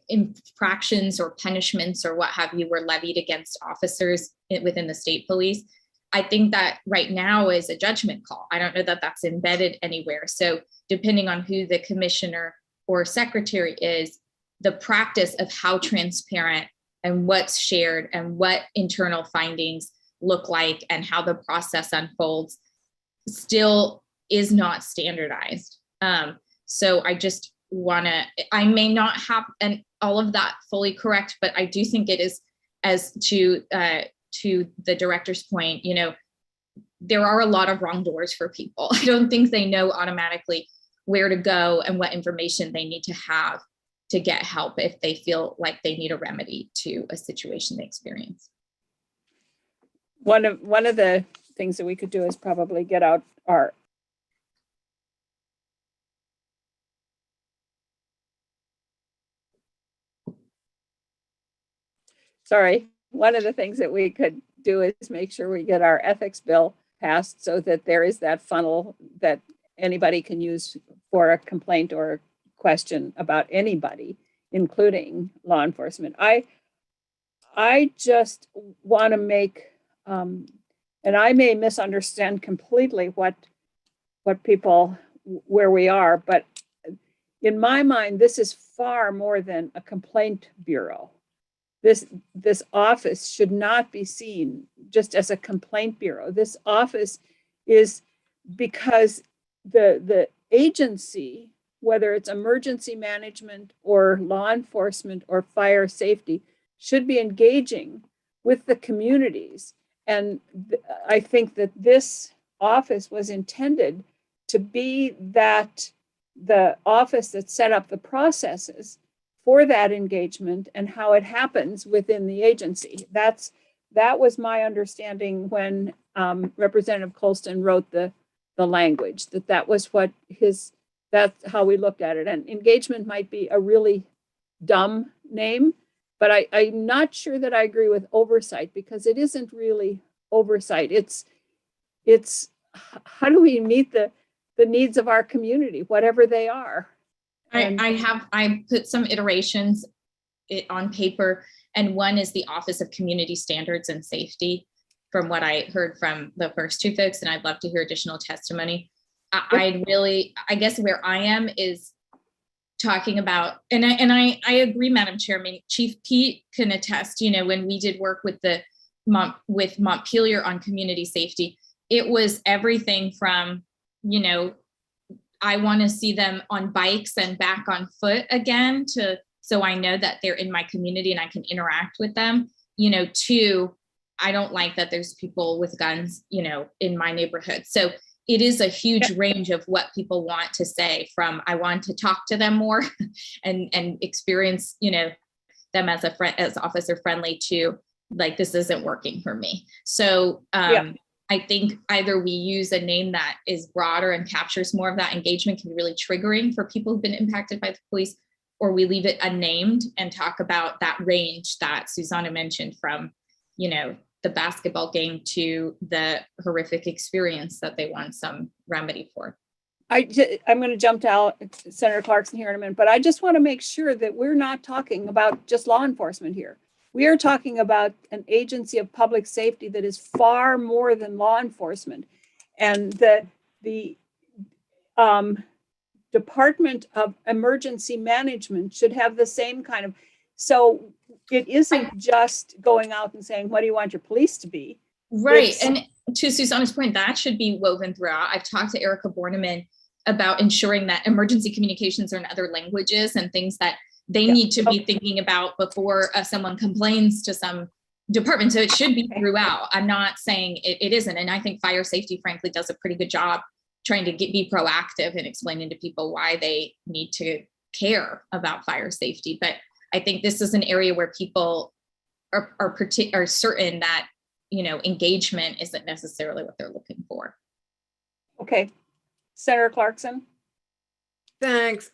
infractions or punishments or what have you were levied against officers within the state police. I think that right now is a judgment call. I don't know that that's embedded anywhere. So depending on who the commissioner or secretary is, the practice of how transparent and what's shared and what internal findings look like and how the process unfolds still is not standardized. So I just I may not have all of that fully correct, but I do think it is, as to the director's point, you know, there are a lot of wrong doors for people. I don't think they know automatically where to go and what information they need to have to get help if they feel like they need a remedy to a situation they experience. One of the things that we could do is probably get out our one of the things that we could do is make sure we get our ethics bill passed so that there is that funnel that anybody can use for a complaint or a question about anybody, including law enforcement. I just want to make, and I may misunderstand completely what people, where we are, but in my mind, this is far more than a complaint bureau. This office should not be seen just as a complaint bureau. This office is because the agency, whether it's emergency management or law enforcement or fire safety, should be engaging with the communities. And I think that this office was intended to be the office that set up the processes for that engagement and how it happens within the agency. That was my understanding when Representative Colston wrote the language, that was what that's how we looked at it. And engagement might be a really dumb name, but I'm not sure that I agree with oversight, because it isn't really oversight. It's how do we meet the needs of our community, whatever they are. I put some iterations on paper, and one is the Office of Community Standards and Safety, from what I heard from the first two folks, and I'd love to hear additional testimony. I guess where I am is talking about, and I agree, Madam Chair. I mean, Chief Pete can attest, you know, when we did work with with Montpelier on community safety, it was everything from, you know, I want to see them on bikes and back on foot again, so I know that they're in my community and I can interact with them, you know, to I don't like that there's people with guns, you know, in my neighborhood. So it is a huge range of what people want to say, from I want to talk to them more and experience, you know, them as a friend, as officer friendly, to like, this isn't working for me. So I think either we use a name that is broader and captures more of that engagement, can be really triggering for people who've been impacted by the police, or we leave it unnamed and talk about that range that Susanna mentioned from, the basketball game to the horrific experience that they want some remedy for. I'm going to jump to Senator Clarkson here in a minute, but I just want to make sure that we're not talking about just law enforcement here. We are talking about an agency of public safety that is far more than law enforcement, and that the Department of Emergency Management should have the same kind of, so it isn't just going out and saying, what do you want your police to be? Right. And to Susanna's point, that should be woven throughout. I've talked to Erica Borneman about ensuring that emergency communications are in other languages and things that they need to be thinking about before someone complains to some department. So it should be throughout. I'm not saying it isn't. And I think fire safety, frankly, does a pretty good job trying to be proactive and explaining to people why they need to care about fire safety. But I think this is an area where people are certain that, engagement isn't necessarily what they're looking for. Okay. Senator Clarkson. Thanks.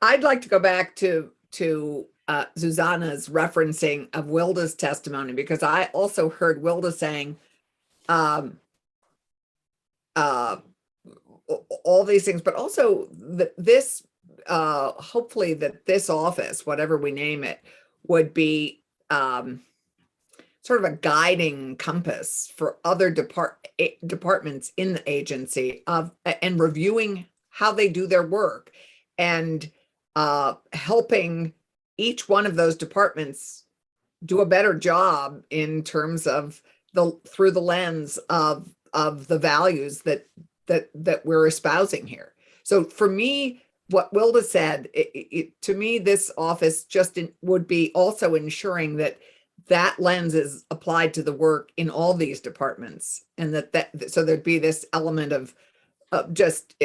I'd like to go back to Susanna's referencing of Wilda's testimony, because I also heard Wilda saying all these things, but also that this hopefully that this office, whatever we name it, would be sort of a guiding compass for other departments in the agency and reviewing how they do their work, and helping each one of those departments do a better job in terms of through the lens of the values that we're espousing here. So for me, what Wilda said, to me, this office would be also ensuring that lens is applied to the work in all these departments, and so there'd be this element of just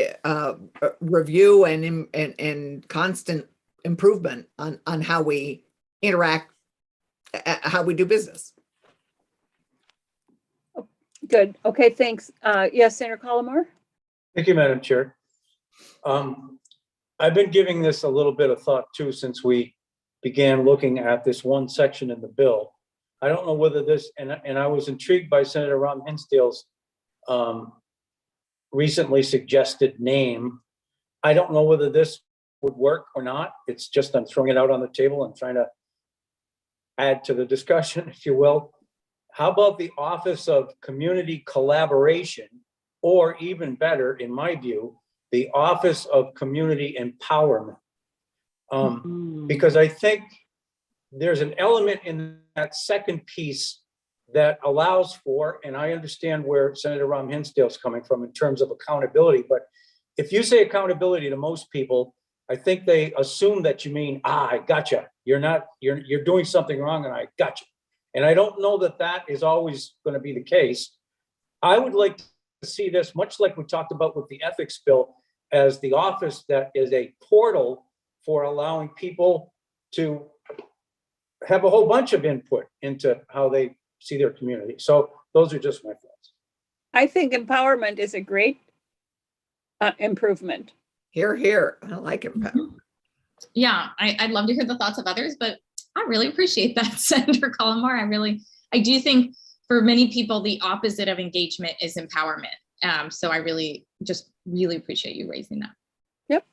review and constant improvement on how we interact, how we do business. Good. Okay, thanks. Yes, Senator Collmore. Thank you, Madam Chair. I've been giving this a little bit of thought too since we began looking at this one section in the bill. I don't know whether this, and I was intrigued by Senator Ron Hinsdale's recently suggested name. I don't know whether this would work or not. It's just, I'm throwing it out on the table and trying to add to the discussion, if you will. How about the Office of Community Collaboration, or even better, in my view, the Office of Community Empowerment? Because I think there's an element in that second piece that allows for, and I understand where Senator Ron Hinsdale's coming from in terms of accountability, but if you say accountability to most people, I think they assume that you mean, I gotcha. You're doing something wrong and I gotcha. And I don't know that that is always going to be the case. I would like to see this, much like we talked about with the ethics bill, as the office that is a portal for allowing people to have a whole bunch of input into how they see their community. So those are just my thoughts. I think empowerment is a great improvement. Hear, hear. I like empowerment. Yeah, I'd love to hear the thoughts of others, but I really appreciate that, Senator Collmore. I do think for many people, the opposite of engagement is empowerment. So I really appreciate you raising that. Yep.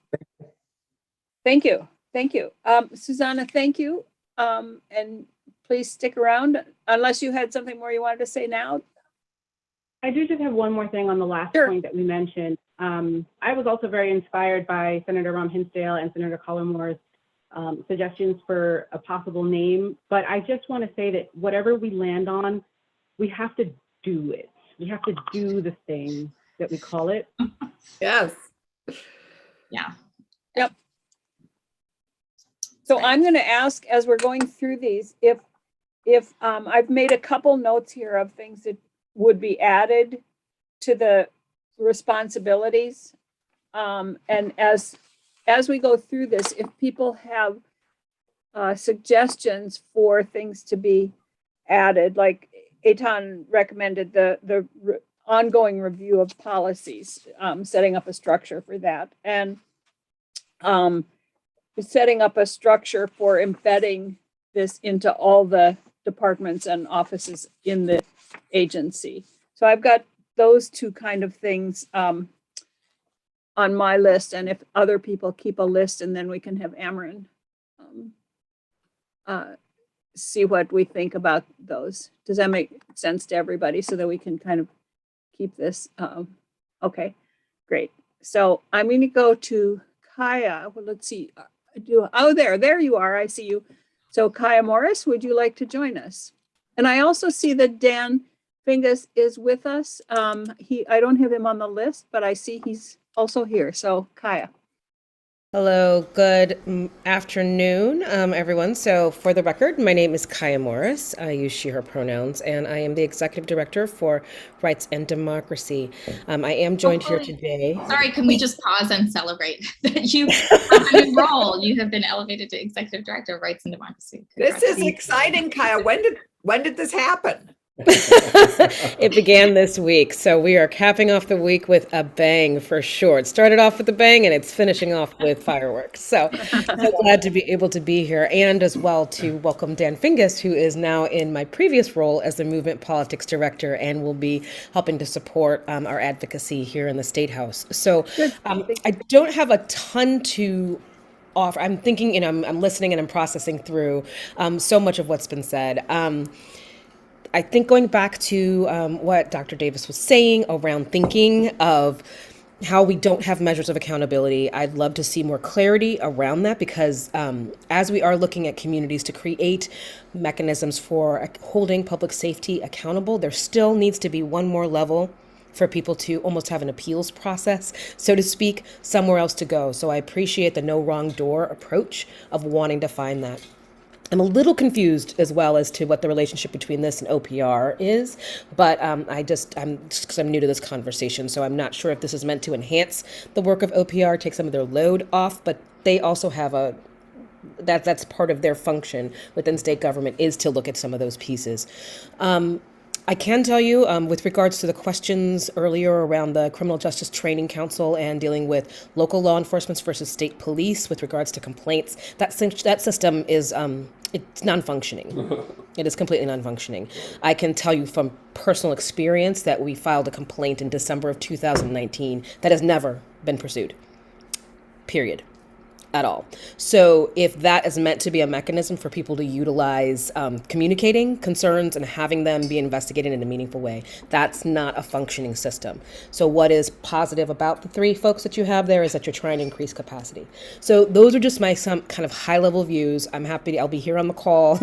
Thank you. Thank you. Susanna, thank you. And please stick around unless you had something more you wanted to say now. I do just have one more thing on the last point that we mentioned. I was also very inspired by Senator Ron Hinsdale and Senator Collmore's suggestions for a possible name, but I just want to say that whatever we land on, we have to do it. We have to do the thing that we call it. Yes. Yeah. Yep. So I'm going to ask, as we're going through these, if I've made a couple notes here of things that would be added to the responsibilities. And as we go through this, if people have suggestions for things to be added, like Eitan recommended the ongoing review of policies, setting up a structure for that. And setting up a structure for embedding this into all the departments and offices in the agency. So I've got those two kind of things on my list, and if other people keep a list, and then we can have Ameren see what we think about those. Does that make sense to everybody, so that we can kind of keep this? Okay, great. So I'm going to go to Kaya. Well, let's see. There you are. I see you. So Kaya Morris, would you like to join us? And I also see that Dan Fingus is with us. I don't have him on the list, but I see he's also here. So Kaya. Hello, good afternoon, everyone. So for the record, my name is Kaya Morris. I use she, her pronouns, and I am the Executive Director for Rights and Democracy. I am joined here today. Sorry, can we just pause and celebrate that you have a new role? You have been elevated to Executive Director of Rights and Democracy. This is exciting, Kaya. When did this happen? It began this week, so we are capping off the week with a bang for sure. It started off with a bang and it's finishing off with fireworks. So glad to be able to be here, and as well to welcome Dan Fingus, who is now in my previous role as the Movement Politics Director and will be helping to support our advocacy here in the State House. So I don't have a ton to offer. I'm thinking, I'm listening and I'm processing through so much of what's been said. I think going back to what Dr. Davis was saying around thinking of how we don't have measures of accountability, I'd love to see more clarity around that, because as we are looking at communities to create mechanisms for holding public safety accountable, there still needs to be one more level for people to almost have an appeals process, so to speak, somewhere else to go. So I appreciate the no wrong door approach of wanting to find that. I'm a little confused as well as to what the relationship between this and OPR is, but because I'm new to this conversation, so I'm not sure if this is meant to enhance the work of OPR, take some of their load off, but they also have that's part of their function within state government, is to look at some of those pieces. I can tell you, with regards to the questions earlier around the Criminal Justice Training Council and dealing with local law enforcement versus state police with regards to complaints, that system is it's non-functioning. It is completely non-functioning. I can tell you from personal experience that we filed a complaint in December of 2019 that has never been pursued, period. At all. So if that is meant to be a mechanism for people to utilize communicating concerns and having them be investigated in a meaningful way, that's not a functioning system. So what is positive about the three folks that you have there is that you're trying to increase capacity. So those are just some kind of high level views. I'm happy I'll be here on the call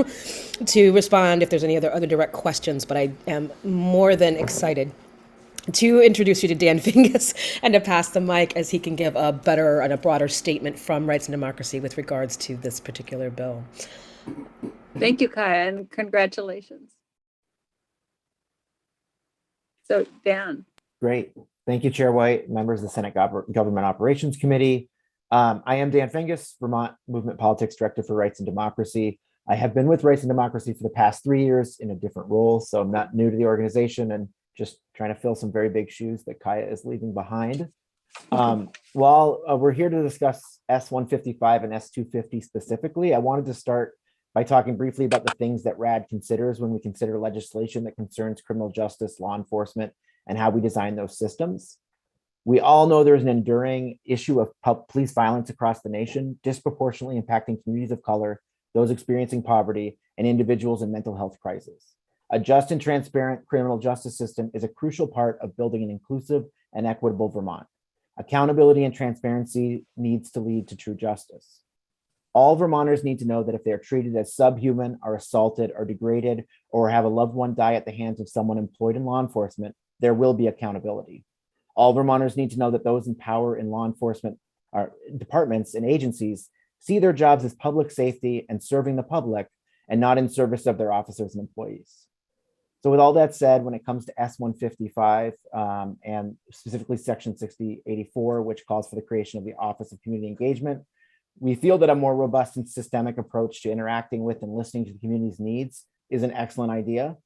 to respond if there's any other direct questions, but I am more than excited to introduce you to Dan Fingus and to pass the mic as he can give a better and a broader statement from Rights and Democracy with regards to this particular bill. Thank you, Kaya, and congratulations. So Dan. Great. Thank you, Chair White, members of the Senate Government Operations Committee. I am Dan Fingus, Vermont Movement Politics Director for Rights and Democracy. I have been with Rights and Democracy for the past 3 years in a different role, so I'm not new to the organization and just trying to fill some very big shoes that Kaya is leaving behind. While we're here to discuss S-155 and S-250 specifically, I wanted to start by talking briefly about the things that RAD considers when we consider legislation that concerns criminal justice, law enforcement, and how we design those systems. We all know there's an enduring issue of police violence across the nation, disproportionately impacting communities of color, those experiencing poverty, and individuals in mental health crisis. A just and transparent criminal justice system is a crucial part of building an inclusive and equitable Vermont. Accountability and transparency needs to lead to true justice. All Vermonters need to know that if they are treated as subhuman, are assaulted, or degraded, or have a loved one die at the hands of someone employed in law enforcement, there will be accountability. All Vermonters need to know that those in power in law enforcement departments and agencies see their jobs as public safety and serving the public, and not in service of their officers and employees. So with all that said, when it comes to S-155 and specifically Section 6084, which calls for the creation of the Office of Community Engagement, we feel that a more robust and systemic approach to interacting with and listening to the community's needs is an excellent idea.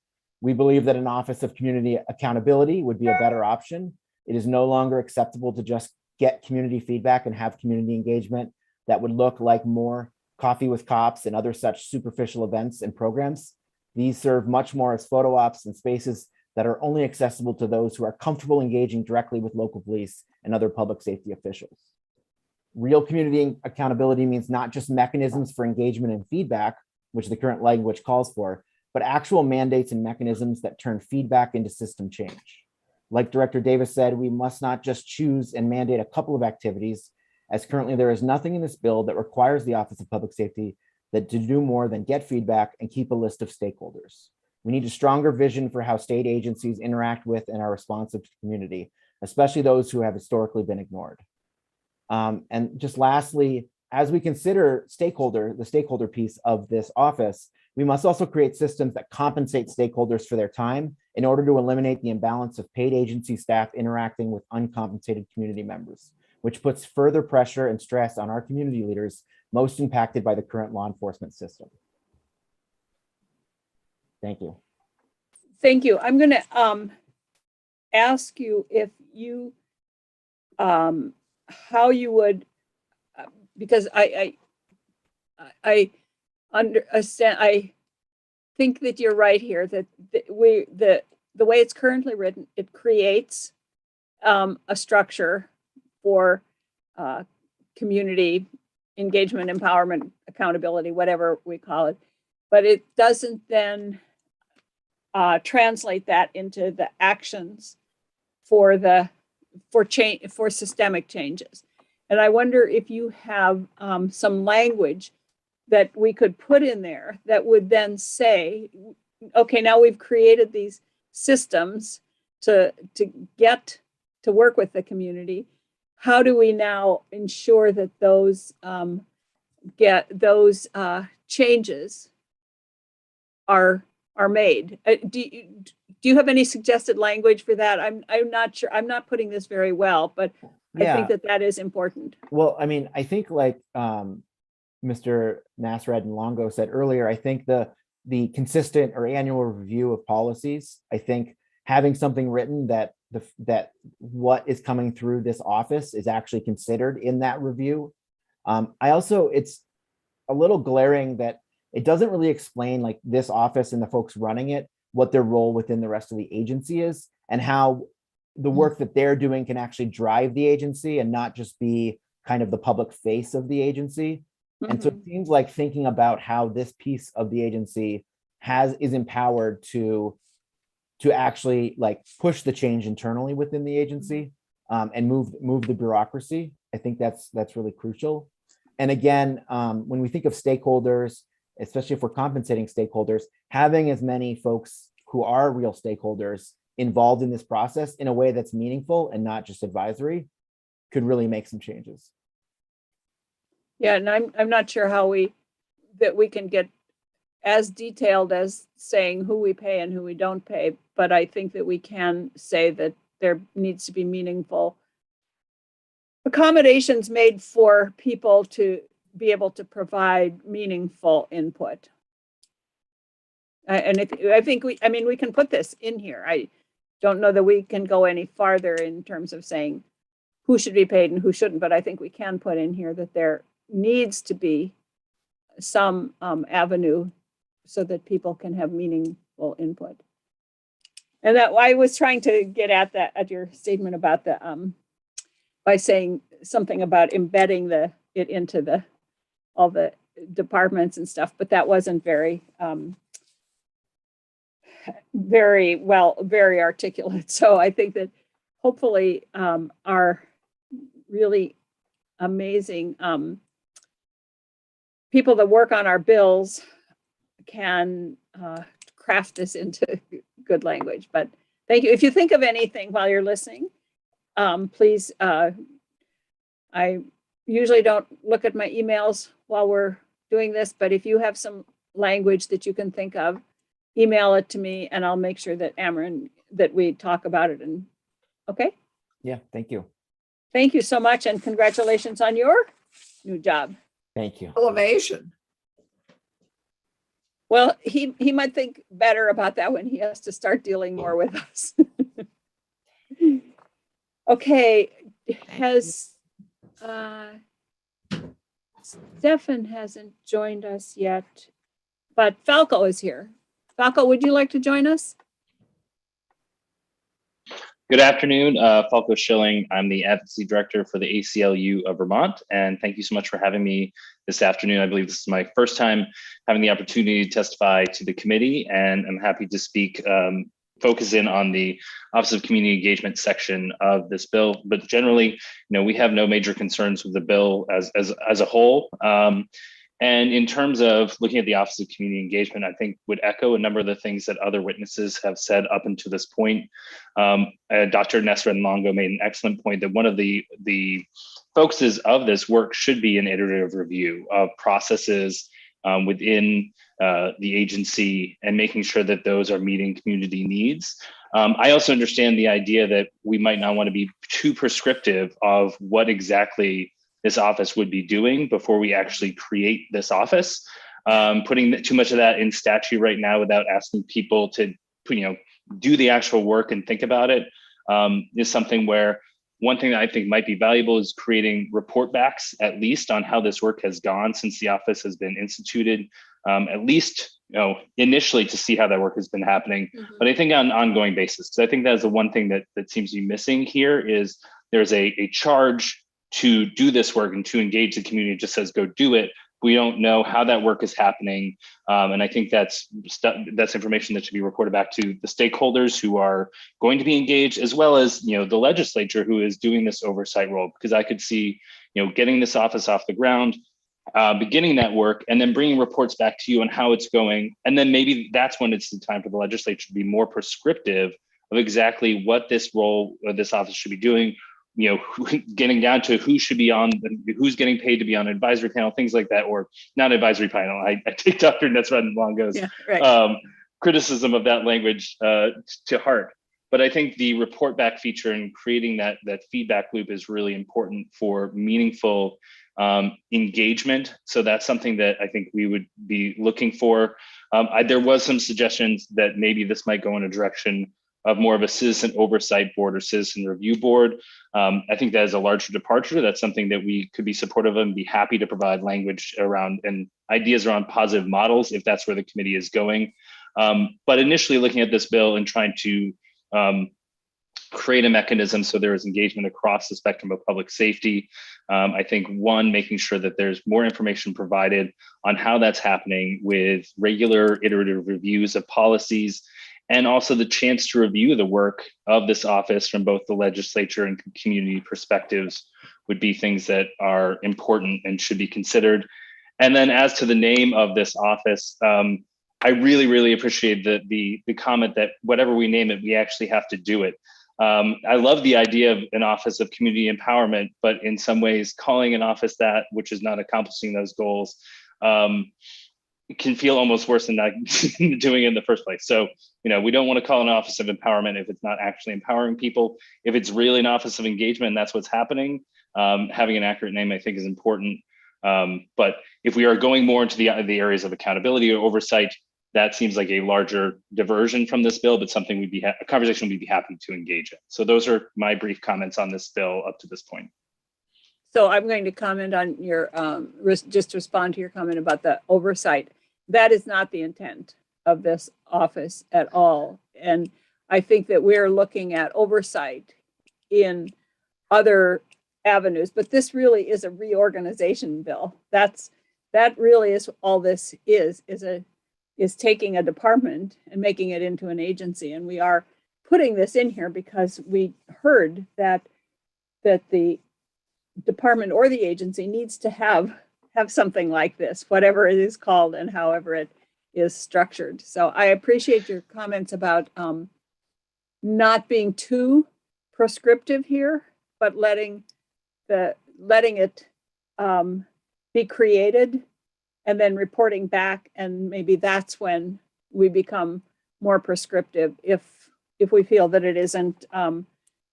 We believe that an Office of Community Accountability would be a better option. It is no longer acceptable to just get community feedback and have community engagement that would look like more coffee with cops and other such superficial events and programs. These serve much more as photo ops and spaces that are only accessible to those who are comfortable engaging directly with local police and other public safety officials. Real community accountability means not just mechanisms for engagement and feedback, which the current language calls for, but actual mandates and mechanisms that turn feedback into system change. Like Director Davis said, we must not just choose and mandate a couple of activities, as currently there is nothing in this bill that requires the Office of Public Safety that to do more than get feedback and keep a list of stakeholders. We need a stronger vision for how state agencies interact with and are responsive to the community, especially those who have historically been ignored. And just lastly, as we consider the stakeholder piece of this office, we must also create systems that compensate stakeholders for their time in order to eliminate the imbalance of paid agency staff interacting with uncompensated community members, which puts further pressure and stress on our community leaders most impacted by the current law enforcement system. Thank you. Thank you. I'm going to ask you if you, how you would, because I understand, I think that you're right here, that the way it's currently written, it creates a structure for community engagement, empowerment, accountability, whatever we call it, but it doesn't then translate that into the actions for systemic changes. And I wonder if you have some language that we could put in there that would then say, okay, now we've created these systems to get to work with the community. How do we now ensure that those changes are made? Do you have any suggested language for that? I'm not sure. I'm not putting this very well, but I think that is important. Well, I mean, I think like Mr. Nasrad and Longo said earlier, I think the consistent or annual review of policies, I think having something written that what is coming through this office is actually considered in that review. It's a little glaring that it doesn't really explain like this office and the folks running it, what their role within the rest of the agency is and how the work that they're doing can actually drive the agency and not just be kind of the public face of the agency. Mm-hmm. And so it seems like thinking about how this piece of the agency is empowered to actually like push the change internally within the agency and move the bureaucracy. I think that's really crucial. And again, when we think of stakeholders, especially if we're compensating stakeholders, having as many folks who are real stakeholders involved in this process in a way that's meaningful and not just advisory could really make some changes. Yeah, and I'm not sure how we can get as detailed as saying who we pay and who we don't pay, but I think that we can say that there needs to be meaningful accommodations made for people to be able to provide meaningful input. And I think we can put this in here. I don't know that we can go any farther in terms of saying who should be paid and who shouldn't, but I think we can put in here that there needs to be some avenue so that people can have meaningful input. And that I was trying to get at that at your statement about the by saying something about embedding it into all the departments and stuff, but that wasn't very very articulate. So I think that hopefully our really amazing people that work on our bills can craft this into good language. But thank you. If you think of anything while you're listening, please, I usually don't look at my emails while we're doing this, but if you have some language that you can think of, email it to me and I'll make sure that that we talk about it. And okay. Yeah, thank you. Thank you so much. And congratulations on your new job. Thank you. Elevation. Well, he might think better about that when he has to start dealing more with us. Okay, Stefan hasn't joined us yet, but Falco is here. Falco, would you like to join us? Good afternoon, Falco Schilling. I'm the Advocacy Director for the ACLU of Vermont, and thank you so much for having me this afternoon. I believe this is my first time having the opportunity to testify to the committee, and I'm happy to speak, focus in on the Office of Community Engagement section of this bill. But generally, we have no major concerns with the bill as a whole. And in terms of looking at the Office of Community Engagement, I think would echo a number of the things that other witnesses have said up until this point. Dr. Nesrin Longo made an excellent point that one of the focuses of this work should be an iterative review of processes within the agency and making sure that those are meeting community needs. I also understand the idea that we might not want to be too prescriptive of what exactly this office would be doing before we actually create this office. Putting too much of that in statute right now without asking people to, do the actual work and think about it is something where one thing that I think might be valuable is creating report backs, at least on how this work has gone since the office has been instituted, at least initially to see how that work has been happening. But I think on an ongoing basis, because I think that's the one thing that seems to be missing here is there's a charge to do this work and to engage the community. It just says go do it. We don't know how that work is happening, and I think that's information that should be reported back to the stakeholders who are going to be engaged, as well as the legislature who is doing this oversight role. Because I could see getting this office off the ground, beginning that work, and then bringing reports back to you on how it's going, and then maybe that's when it's the time for the legislature to be more prescriptive of exactly what this role or this office should be doing. Getting down to who should be on, who's getting paid to be on an advisory panel, things like that, or not advisory panel. I take Dr. Nesrin Longo's criticism of that language to heart. But I think the report back feature and creating that feedback loop is really important for meaningful engagement. So that's something that I think we would be looking for. There was some suggestions that maybe this might go in a direction of more of a citizen oversight board or citizen review board. I think that is a larger departure. That's something that we could be supportive of and be happy to provide language around and ideas around positive models if that's where the committee is going. But initially looking at this bill and trying to create a mechanism so there is engagement across the spectrum of public safety. I think one, making sure that there's more information provided on how that's happening with regular iterative reviews of policies, and also the chance to review the work of this office from both the legislature and community perspectives would be things that are important and should be considered. And then as to the name of this office, I really, really appreciate the comment that whatever we name it, we actually have to do it. I love the idea of an office of community empowerment, but in some ways calling an office that, which is not accomplishing those goals, can feel almost worse than not doing it in the first place. So, we don't want to call an office of empowerment if it's not actually empowering people. If it's really an office of engagement and that's what's happening, having an accurate name, I think, is important. But if we are going more into the areas of accountability or oversight, that seems like a larger diversion from this bill, but something a conversation we'd be happy to engage in. So those are my brief comments on this bill up to this point. So I'm going to comment on your, just to respond to your comment about the oversight. That is not the intent of this office at all. And I think that we're looking at oversight in other avenues, but this really is a reorganization bill. That really is all this is taking a department and making it into an agency. And we are putting this in here because we heard that the department or the agency needs to have something like this, whatever it is called and however it is structured. So I appreciate your comments about not being too prescriptive here, but letting it be created and then reporting back. And maybe that's when we become more prescriptive if we feel that it isn't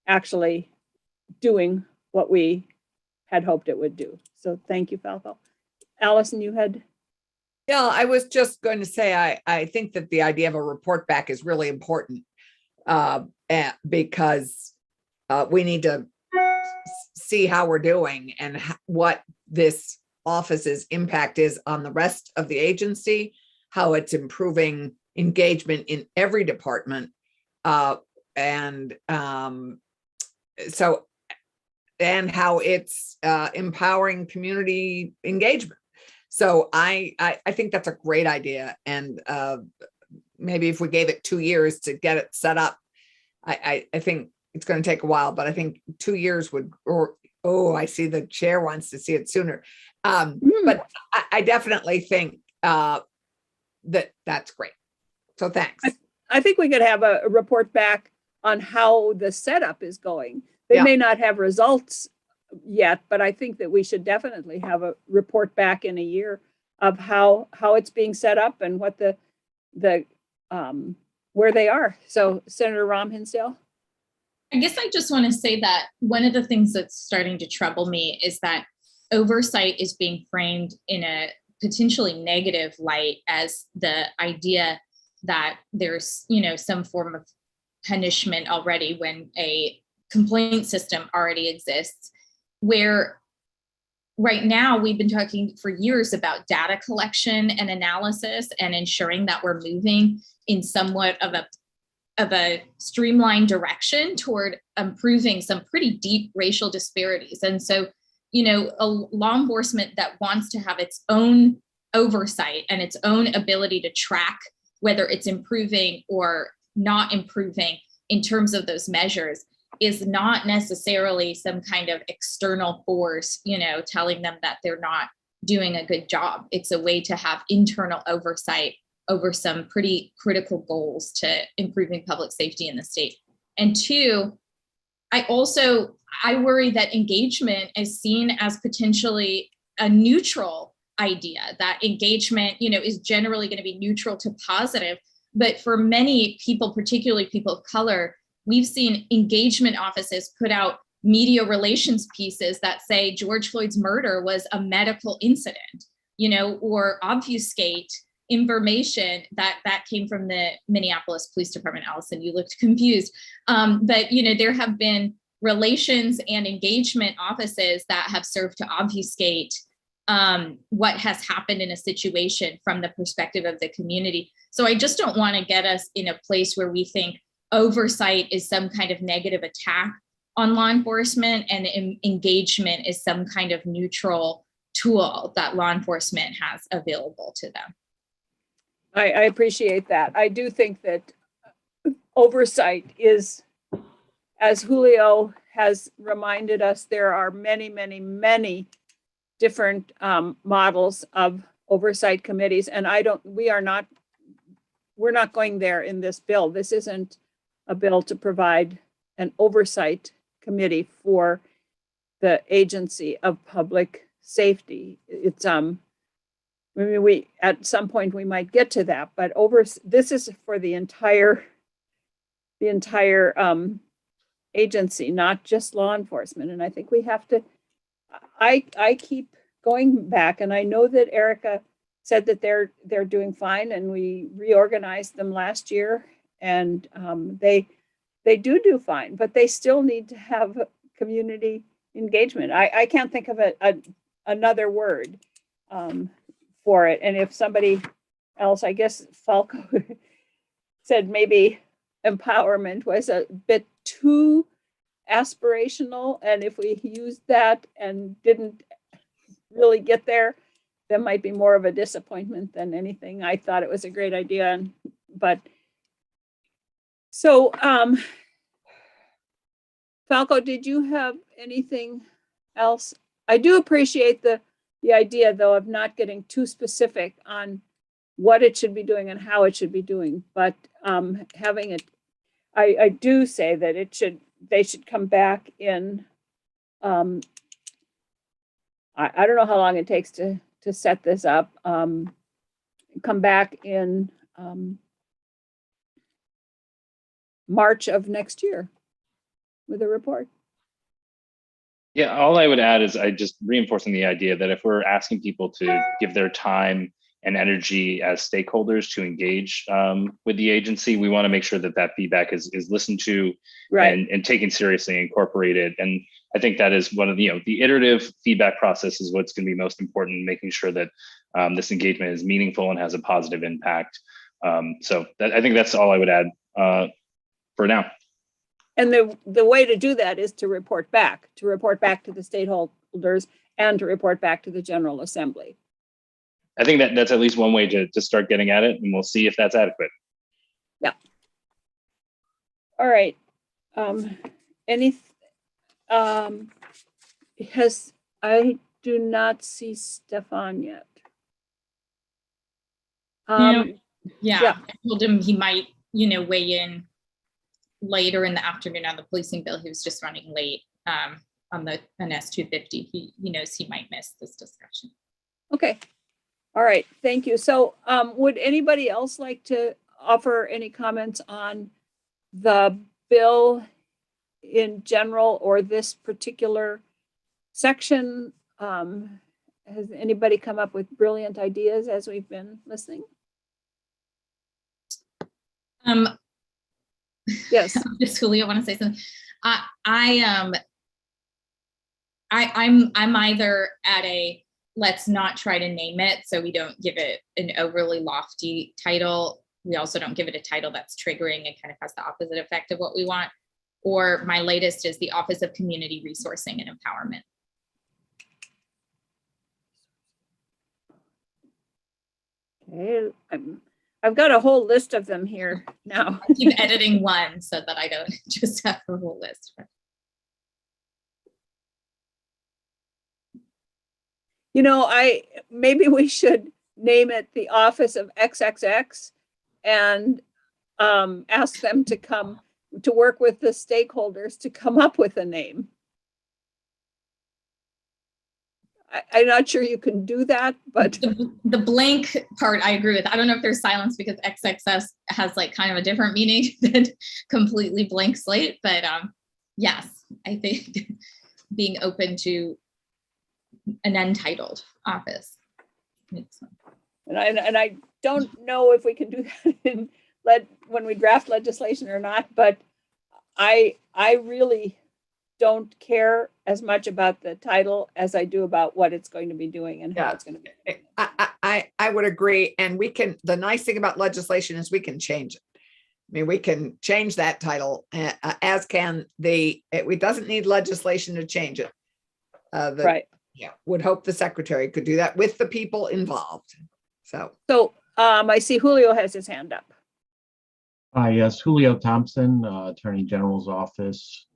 actually doing what we had hoped it would do. So thank you, Falco. Allison, you had? Yeah, I was just going to say, I think that the idea of a report back is really important because we need to see how we're doing and what this office's impact is on the rest of the agency, how it's improving engagement in every department. And how it's empowering community engagement. So I think that's a great idea. And maybe if we gave it 2 years to get it set up, I think it's going to take a while, but I think 2 years would, I see the chair wants to see it sooner. But I definitely think that's great. So thanks. I think we could have a report back on how the setup is going. They may not have results yet, but I think that we should definitely have a report back in a year of how it's being set up and what the where they are. So Senator Rahm Hinsdale. I guess I just want to say that one of the things that's starting to trouble me is that oversight is being framed in a potentially negative light as the idea that there's, some form of punishment already when a complaint system already exists, where right now we've been talking for years about data collection and analysis and ensuring that we're moving in somewhat of a streamlined direction toward improving some pretty deep racial disparities. And so, a law enforcement that wants to have its own oversight and its own ability to track whether it's improving or not improving in terms of those measures is not necessarily some kind of external force, telling them that they're not doing a good job. It's a way to have internal oversight over some pretty critical goals to improving public safety in the state. And two, I worry that engagement is seen as potentially a neutral idea, that engagement, is generally going to be neutral to positive. But for many people, particularly people of color, we've seen engagement offices put out media relations pieces that say George Floyd's murder was a medical incident, or obfuscate information that came from the Minneapolis Police Department. Allison, you looked confused. But, there have been relations and engagement offices that have served to obfuscate what has happened in a situation from the perspective of the community. So I just don't want to get us in a place where we think oversight is some kind of negative attack on law enforcement and engagement is some kind of neutral tool that law enforcement has available to them. I appreciate that. I do think that oversight is, as Julio has reminded us, there are many, many, many different models of oversight committees. And we're not going there in this bill. This isn't a bill to provide an oversight committee for the agency of public safety. It's we at some point we might get to that, but this is for the entire agency, not just law enforcement. And I think we have to, I keep going back, and I know that Erica said that they're doing fine, and we reorganized them last year, and they do fine, but they still need to have community engagement. I can't think of another word for it. And if somebody else, I guess Falco said maybe empowerment was a bit too aspirational, and if we used that and didn't really get there, that might be more of a disappointment than anything. I thought it was a great idea, so Falco, did you have anything else? I do appreciate the idea, though, of not getting too specific on what it should be doing and how it should be doing, but having it, I do say that they should come back in, I don't know how long it takes to set this up, come back in March of next year with a report. Yeah, all I would add is I just reinforcing the idea that if we're asking people to give their time and energy as stakeholders to engage with the agency, we want to make sure that that feedback is listened to, right, and taken seriously, incorporated. And I think that is one of the, the iterative feedback process is what's going to be most important, making sure that this engagement is meaningful and has a positive impact. So I think that's all I would add for now. And the way to do that is to report back to the stakeholders and to report back to the General Assembly. I think that's at least one way to start getting at it, and we'll see if that's adequate. Yeah. All right. I do not see Stefan yet. Yeah, I told him he might, weigh in later in the afternoon on the policing bill. He was just running late on an S-250. He knows he might miss this discussion. Okay. All right. Thank you. So would anybody else like to offer any comments on the bill in general or this particular section? Has anybody come up with brilliant ideas as we've been listening? Yes. Just Julio, I want to say something. I'm either at a let's not try to name it so we don't give it an overly lofty title. We also don't give it a title that's triggering and kind of has the opposite effect of what we want. Or my latest is the Office of Community Resourcing and Empowerment. Okay, I've got a whole list of them here now. I keep editing one so that I don't just have a whole list. Maybe we should name it the Office of XXX and ask them to come to work with the stakeholders to come up with a name. I'm not sure you can do that, but the blank part I agree with. I don't know if there's silence because XXS has like kind of a different meaning than completely blank slate, but yes, I think being open to an untitled office. And I don't know if we can do that when we draft legislation or not, but I really don't care as much about the title as I do about what it's going to be doing and how it's going to be. I would agree. And the nice thing about legislation is we can change it. I mean, we can change that title as can it doesn't need legislation to change it. Right. Yeah, would hope the secretary could do that with the people involved. So I see Julio has his hand up. Yes, Julio Thompson, Attorney General's Office,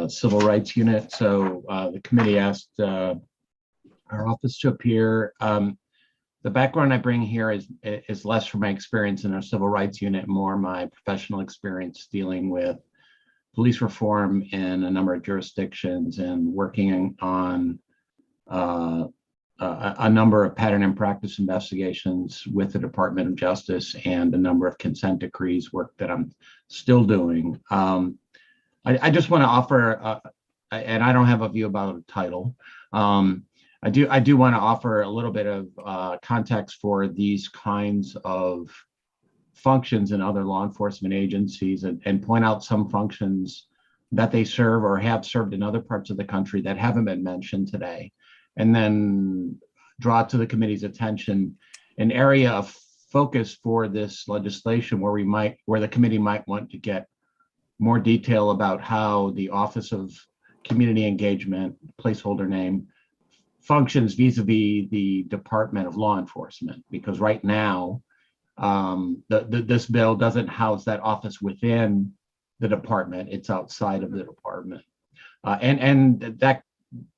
Civil Rights Unit. So the committee asked our office to appear. The background I bring here is less from my experience in our Civil Rights Unit, more my professional experience dealing with police reform in a number of jurisdictions and working on a number of pattern and practice investigations with the Department of Justice and a number of consent decrees work that I'm still doing. I just want to offer, and I don't have a view about a title. I do want to offer a little bit of context for these kinds of functions in other law enforcement agencies and point out some functions that they serve or have served in other parts of the country that haven't been mentioned today. And then draw to the committee's attention an area of focus for this legislation where the committee might want to get more detail about how the Office of Community Engagement, placeholder name, functions vis-a-vis the Department of Law Enforcement. Because right now, this bill doesn't house that office within the department; it's outside of the department, and that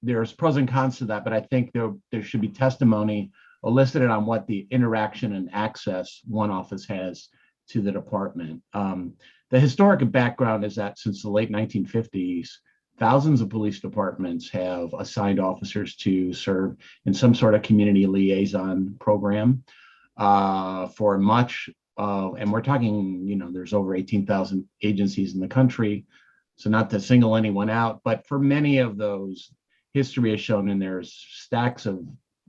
there's pros and cons to that. But I think there should be testimony elicited on what the interaction and access one office has to the department. The historic background is that since the late 1950s, thousands of police departments have assigned officers to serve in some sort of community liaison program for much of, and we're talking, there's over 18,000 agencies in the country. So not to single anyone out, but for many of those, history has shown, and there's stacks of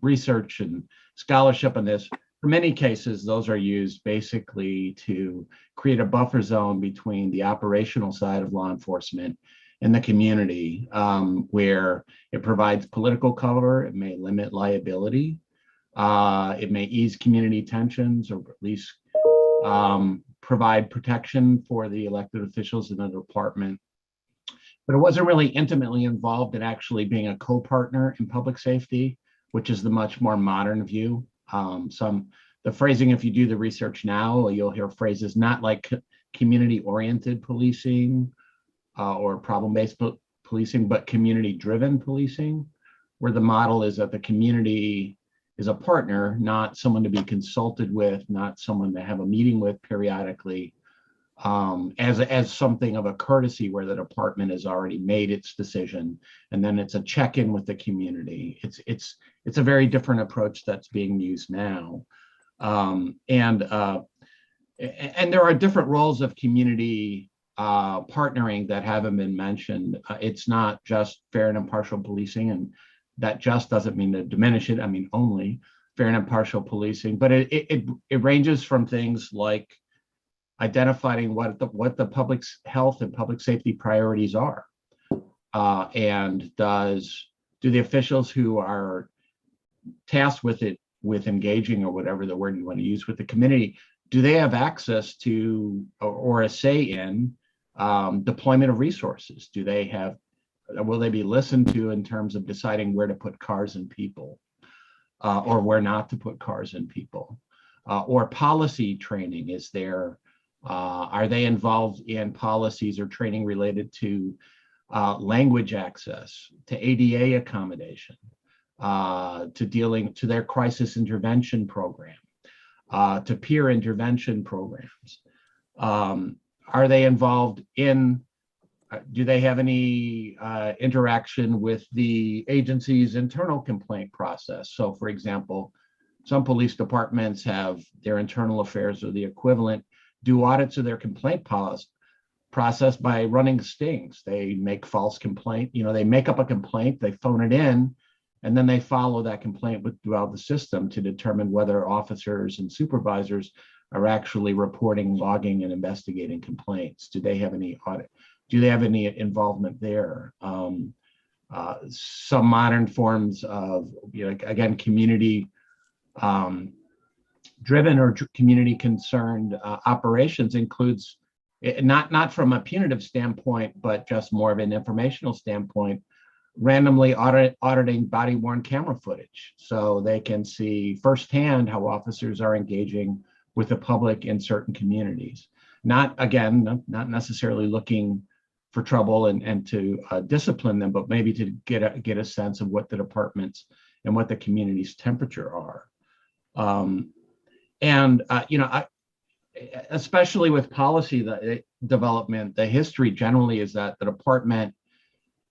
research and scholarship on this. For many cases, those are used basically to create a buffer zone between the operational side of law enforcement in the community, where it provides political cover, it may limit liability, it may ease community tensions, or at least provide protection for the elected officials in the department. But it wasn't really intimately involved in actually being a co-partner in public safety, which is the much more modern view. The phrasing, if you do the research now, you'll hear phrases not like community-oriented policing or problem-based policing, but community-driven policing, where the model is that the community is a partner, not someone to be consulted with, not someone to have a meeting with periodically, as something of a courtesy where the department has already made its decision, and then it's a check-in with the community. It's a very different approach that's being used now, and there are different roles of community partnering that haven't been mentioned. It's not just fair and impartial policing, and that just doesn't mean to diminish it. I mean only fair and impartial policing, but it ranges from things like identifying what the public's health and public safety priorities are, and do the officials who are tasked with engaging, or whatever the word you want to use, with the community, do they have access to or a say in deployment of resources? Will they be listened to in terms of deciding where to put cars and people, or where not to put cars and people, or policy training? Are they involved in policies or training related to language access, to ADA accommodation, to their crisis intervention program, to peer intervention programs? Are they involved in, do they have any interaction with the agency's internal complaint process? So for example, some police departments have their internal affairs or the equivalent do audits of their complaint process by running stings. They make false complaint, they make up a complaint, they phone it in, and then they follow that complaint throughout the system to determine whether officers and supervisors are actually reporting, logging, and investigating complaints. Do they have any audit? Do they have any involvement there? Some modern forms of, again, community driven or community concerned operations includes, not from a punitive standpoint, but just more of an informational standpoint, randomly auditing body worn camera footage, so they can see firsthand how officers are engaging with the public in certain communities. Not necessarily looking for trouble and to discipline them, but maybe to get a sense of what the department's and what the community's temperature are. Especially with policy development, the history generally is that the department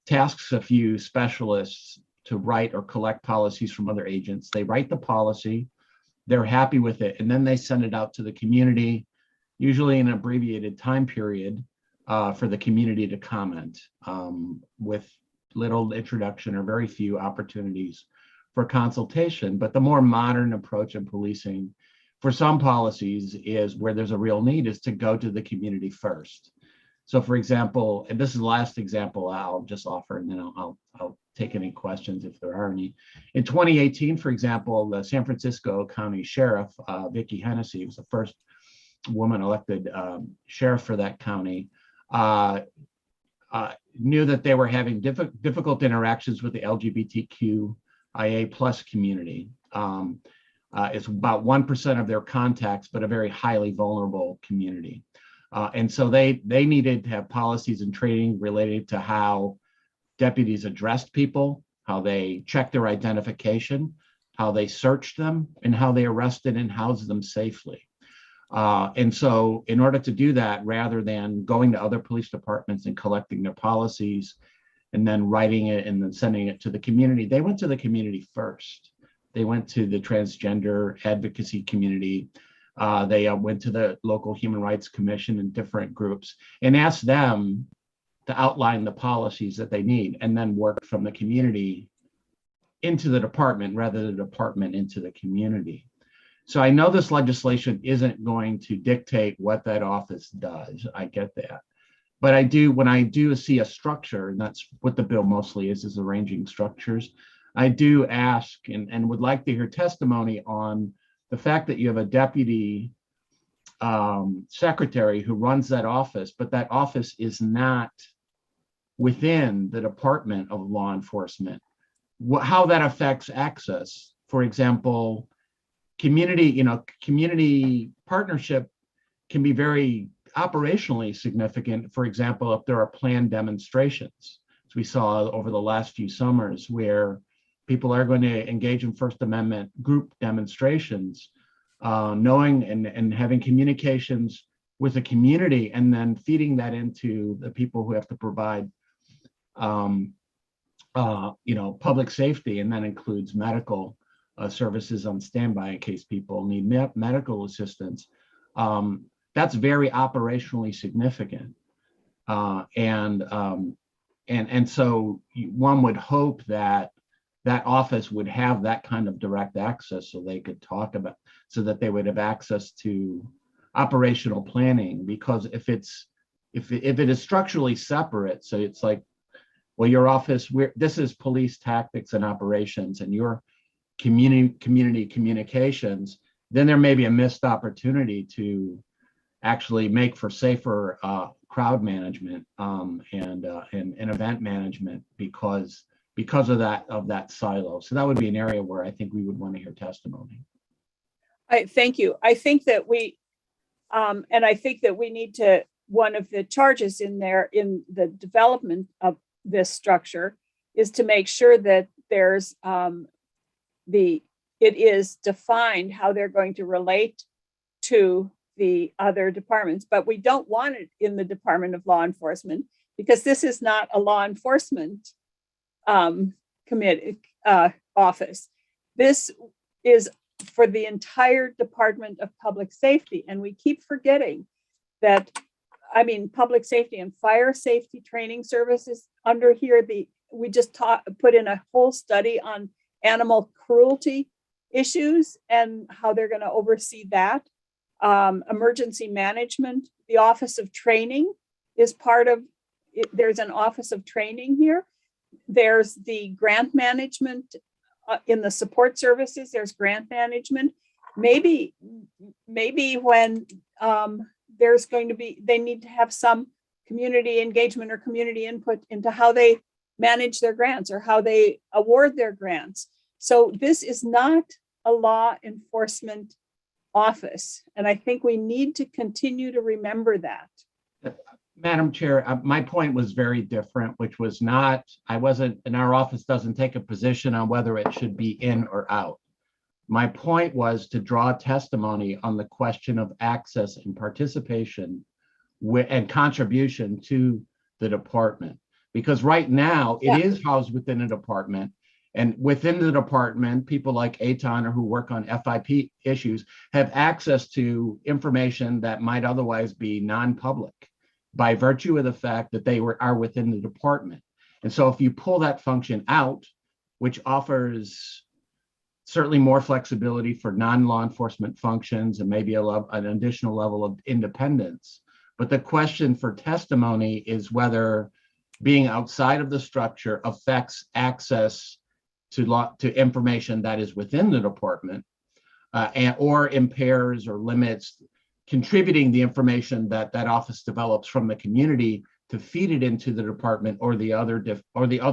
tasks a few specialists to write or collect policies from other agents. They write the policy, they're happy with it, and then they send it out to the community, usually in an abbreviated time period, for the community to comment, with little introduction or very few opportunities for consultation. But the more modern approach in policing for some policies is where there's a real need is to go to the community first. So for example, and this is the last example I'll just offer, and then I'll take any questions if there are any. In 2018, for example, the San Francisco County Sheriff, Vicki Hennessy, was the first woman elected sheriff for that county, knew that they were having difficult interactions with the LGBTQIA plus community. It's about 1% of their contacts, but a very highly vulnerable community. And so they needed to have policies and training related to how deputies addressed people, how they checked their identification, how they searched them, and how they arrested and housed them safely. And so in order to do that, rather than going to other police departments and collecting their policies and then writing it and then sending it to the community, they went to the community first. They went to the transgender advocacy community. They went to the local Human Rights Commission and different groups and asked them to outline the policies that they need, and then work from the community into the department rather than the department into the community. So I know this legislation isn't going to dictate what that office does. I get that. But I do, when I do see a structure, and that's what the bill mostly is arranging structures, I do ask and would like to hear testimony on the fact that you have a deputy secretary who runs that office, but that office is not within the Department of Law Enforcement. How that affects access. For example, community partnership can be very operationally significant. For example, if there are planned demonstrations, as we saw over the last few summers, where people are going to engage in First Amendment group demonstrations, knowing and having communications with the community, and then feeding that into the people who have to provide public safety, and that includes medical services on standby in case people need medical assistance. That's very operationally significant, and so one would hope that that office would have that kind of direct access, so they could talk about, so that they would have access to operational planning. Because if it is structurally separate, so it's like, well, your office, this is police tactics and operations, and your community communications, then there may be a missed opportunity to actually make for safer crowd management and event management because of that silo. So that would be an area where I think we would want to hear testimony. Thank you. I think that we need to, one of the charges in there in the development of this structure is to make sure that there's it is defined how they're going to relate to the other departments, but we don't want it in the Department of Law Enforcement, because this is not a law enforcement committee office. This is for the entire Department of Public Safety, and we keep forgetting that. I mean, public safety and fire safety training services under here. We just put in a whole study on animal cruelty issues and how they're going to oversee that. Emergency management, the Office of Training is part of it. There's an Office of Training here. There's the grant management in the support services. There's grant management. Maybe when there's going to be, they need to have some community engagement or community input into how they manage their grants or how they award their grants. So this is not a law enforcement office. And I think we need to continue to remember that. Madam Chair, my point was very different, which was not, and our office doesn't take a position on whether it should be in or out. My point was to draw testimony on the question of access and participation and contribution to the department. Because right now it is housed within a department, and within the department, people like Aton or who work on FIP issues have access to information that might otherwise be non-public by virtue of the fact that they are within the department. And so if you pull that function out, which offers certainly more flexibility for non-law enforcement functions and maybe an additional level of independence. But the question for testimony is whether being outside of the structure affects access to information that is within the department or impairs or limits contributing the information that that office develops from the community to feed it into the department or the other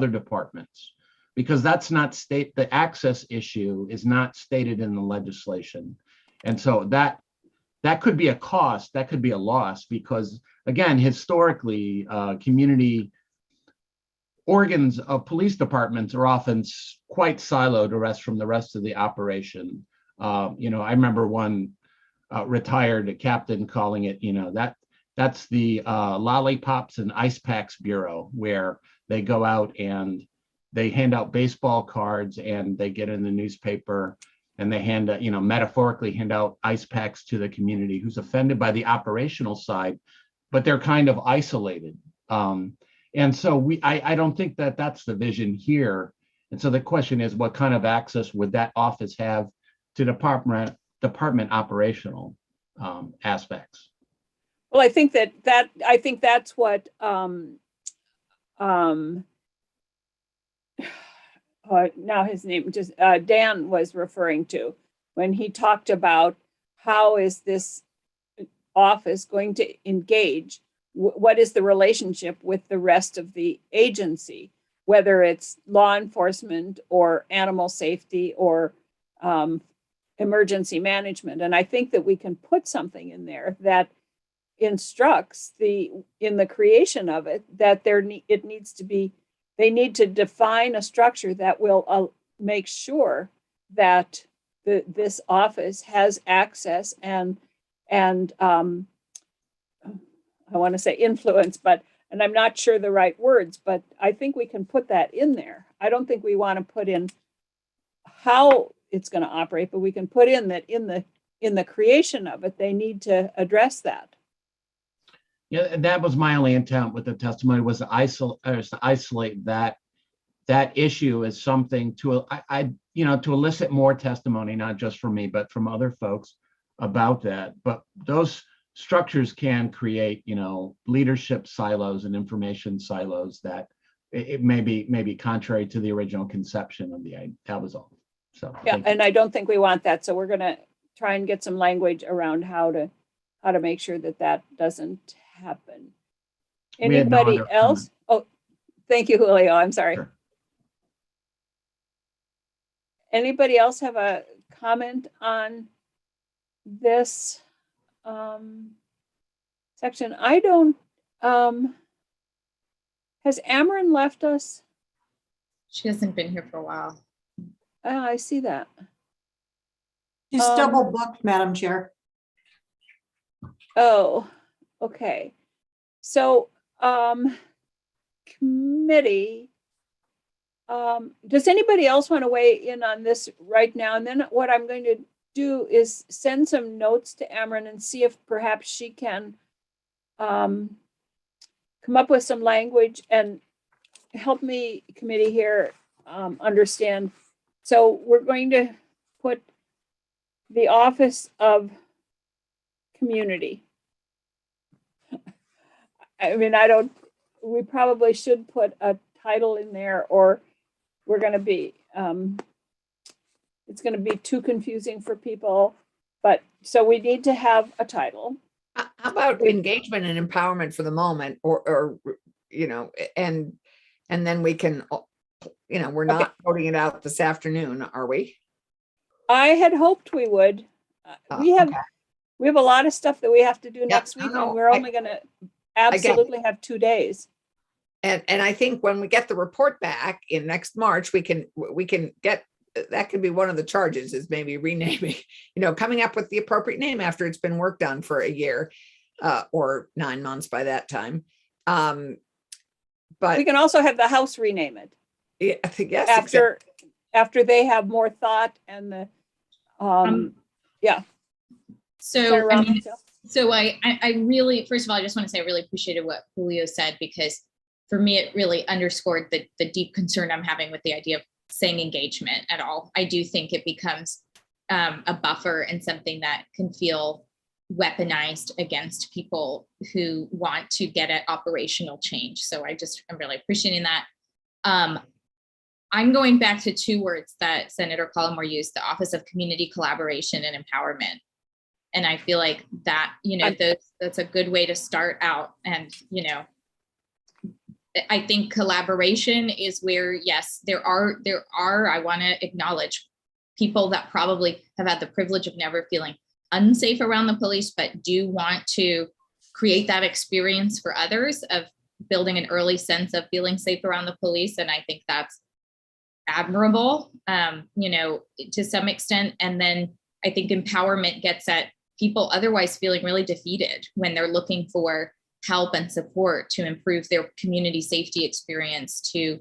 departments. Because that's not the access issue is not stated in the legislation. And so that could be a cost, that could be a loss, because again, historically, community organs of police departments are often quite siloed from the rest of the operation. I remember one retired captain calling it, that's the Lollipops and Ice Packs Bureau, where they go out and they hand out baseball cards and they get in the newspaper and they metaphorically hand out ice packs to the community who's offended by the operational side, but they're kind of isolated. And so I don't think that that's the vision here. And so the question is, what kind of access would that office have to department operational aspects? Well, I think that's what now his name just Dan was referring to when he talked about how is this office going to engage? What is the relationship with the rest of the agency, whether it's law enforcement or animal safety or emergency management? And I think that we can put something in there that instructs in the creation of it that it needs to be, they need to define a structure that will make sure that this office has access and I want to say influence, and I'm not sure the right words, but I think we can put that in there. I don't think we want to put in how it's going to operate, but we can put in that in the creation of it, they need to address that. Yeah, that was my only intent with the testimony, was to isolate that issue as something to to elicit more testimony, not just from me, but from other folks about that. But those structures can create, leadership silos and information silos that it may be contrary to the original conception of that was all. So yeah, and I don't think we want that. So we're going to try and get some language around how to make sure that doesn't happen. Anybody else? Oh, thank you, Julio. I'm sorry. Sure. Anybody else have a comment on this section? I don't, has Ameren left us? She hasn't been here for a while. I see that. She's double booked, Madam Chair. Oh, okay. So, committee, does anybody else want to weigh in on this right now? And then what I'm going to do is send some notes to Ameren and see if perhaps she can come up with some language and help me, committee here, understand. So we're going to put the Office of Community. I mean, we probably should put a title in there, or we're going to be, it's going to be too confusing for people. But so we need to have a title. How about engagement and empowerment for the moment, or and then we can, we're not voting it out this afternoon, are we? I had hoped we would. We have a lot of stuff that we have to do next week, and we're only going to absolutely have 2 days. And I think when we get the report back in next March, we can get, that could be one of the charges, is maybe renaming, coming up with the appropriate name after it's been worked on for a year or 9 months by that time. But we can also have the House rename it. Yeah, I think yes. After they have more thought and the yeah. So I really, first of all, I just want to say I really appreciated what Julio said, because for me, it really underscored the deep concern I'm having with the idea of saying engagement at all. I do think it becomes a buffer and something that can feel weaponized against people who want to get at operational change. So I'm really appreciating that. I'm going back to 2 words that Senator Collmore used: the Office of Community Collaboration and Empowerment. And I feel like that, that's a good way to start out. And, I think collaboration is where, yes, there are, I want to acknowledge people that probably have had the privilege of never feeling unsafe around the police, but do want to create that experience for others of building an early sense of feeling safe around the police. And I think that's admirable, to some extent. And then I think empowerment gets at people otherwise feeling really defeated when they're looking for help and support to improve their community safety experience, to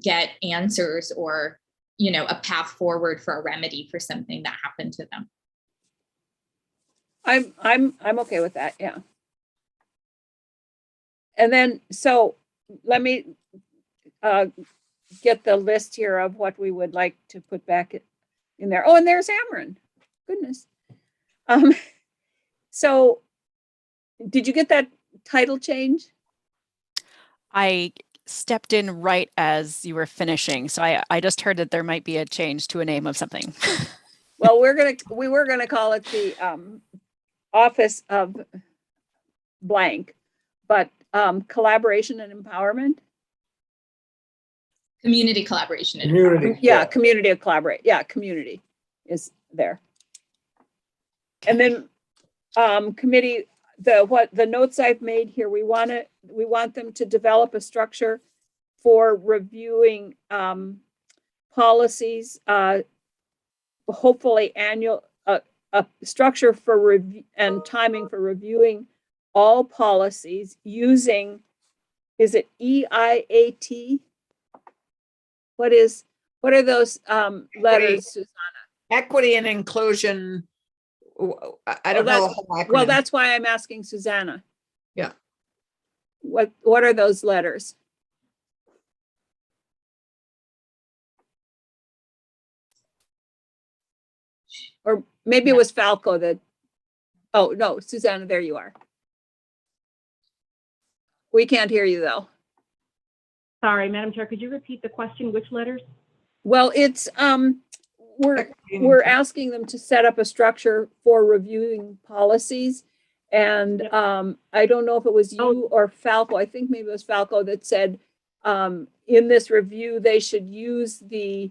get answers or, a path forward for a remedy for something that happened to them. I'm okay with that. Yeah. And then, so let me get the list here of what we would like to put back in there. Oh, and there's Ameren. Goodness. So Did you get that title change? I stepped in right as you were finishing, so I just heard that there might be a change to a name of something. Well, we were gonna call it the Office of blank, but collaboration and empowerment. Community collaboration. And Community. Yeah, community of collaborate. Yeah, community is there. And then committee, the notes I've made here, we want them to develop a structure for reviewing policies, hopefully annual, a structure for review and timing for reviewing all policies using, is it EIAT? What are those letters, Susanna? Equity and inclusion. I don't know the whole acronym. Well, that's why I'm asking Susanna. Yeah. What are those letters? Or maybe it was Falco that, oh, no, Susanna, there you are. We can't hear you though. Sorry, Madam Chair, could you repeat the question? Which letters? Well, it's, we're asking them to set up a structure for reviewing policies. And I don't know if it was you or Falco, I think maybe it was Falco that said, in this review, they should use the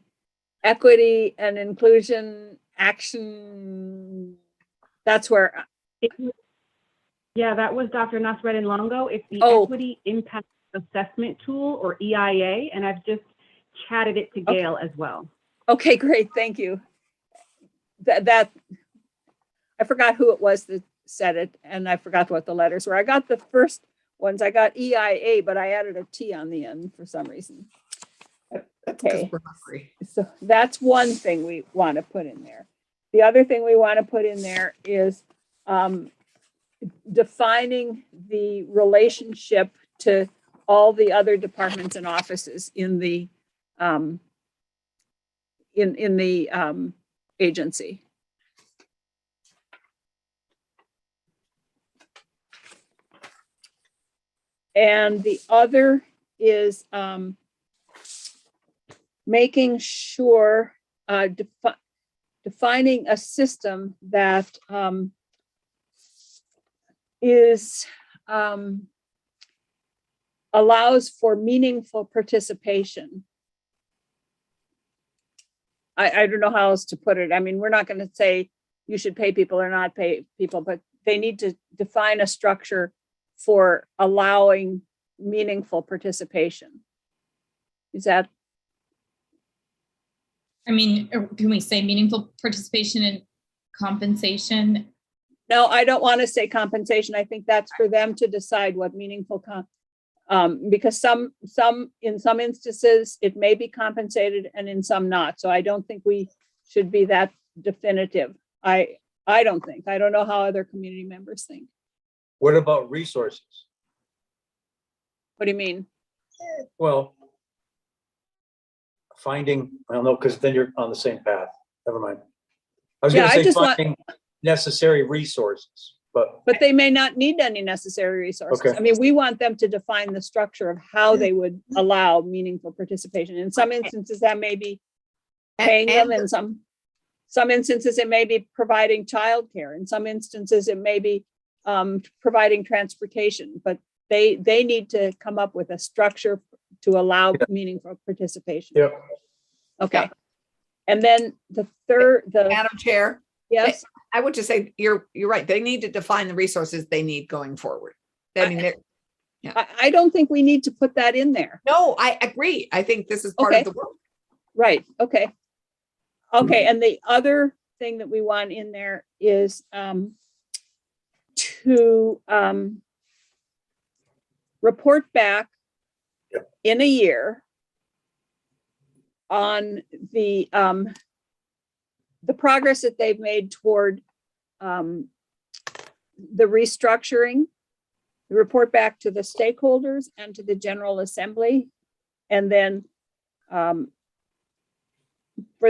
equity and inclusion action. That's where. Yeah, that was Dr. Nasreddin Longo. It's the Equity Impact Assessment Tool, or EIA, and I've just chatted it to Gail as well. Okay, great, thank you. That I forgot who it was that said it, and I forgot what the letters were. I got the first ones, I got EIA, but I added a T on the end for some reason. Okay, so that's one thing we want to put in there. The other thing we want to put in there is defining the relationship to all the other departments and offices in the agency. And the other is making sure, defining a system that allows for meaningful participation. I don't know how else to put it. I mean, we're not going to say you should pay people or not pay people, but they need to define a structure for allowing meaningful participation. Is that? I mean, can we say meaningful participation and compensation? No, I don't want to say compensation. I think that's for them to decide what meaningful because in some instances it may be compensated and in some not. So I don't think we should be that definitive. I don't think. I don't know how other community members think. What about resources? What do you mean? Well, finding, I don't know, because then you're on the same path. Never mind. I was going to say finding necessary resources, but they may not need any necessary resources. Okay. I mean, we want them to define the structure of how they would allow meaningful participation. In some instances, that may be paying them. In some instances, it may be providing childcare. In some instances, it may be providing transportation. But they need to come up with a structure to allow meaningful participation. Yep. Okay. Yep. And then the third, Madam Chair. Yes. I would just say you're right. They need to define the resources they need going forward. I mean, I don't think we need to put that in there. No, I agree. I think this is part of the work. Right. Okay. Okay. And the other thing that we want in there is to report back in a year on the progress that they've made toward the restructuring, report back to the stakeholders and to the General Assembly. And then for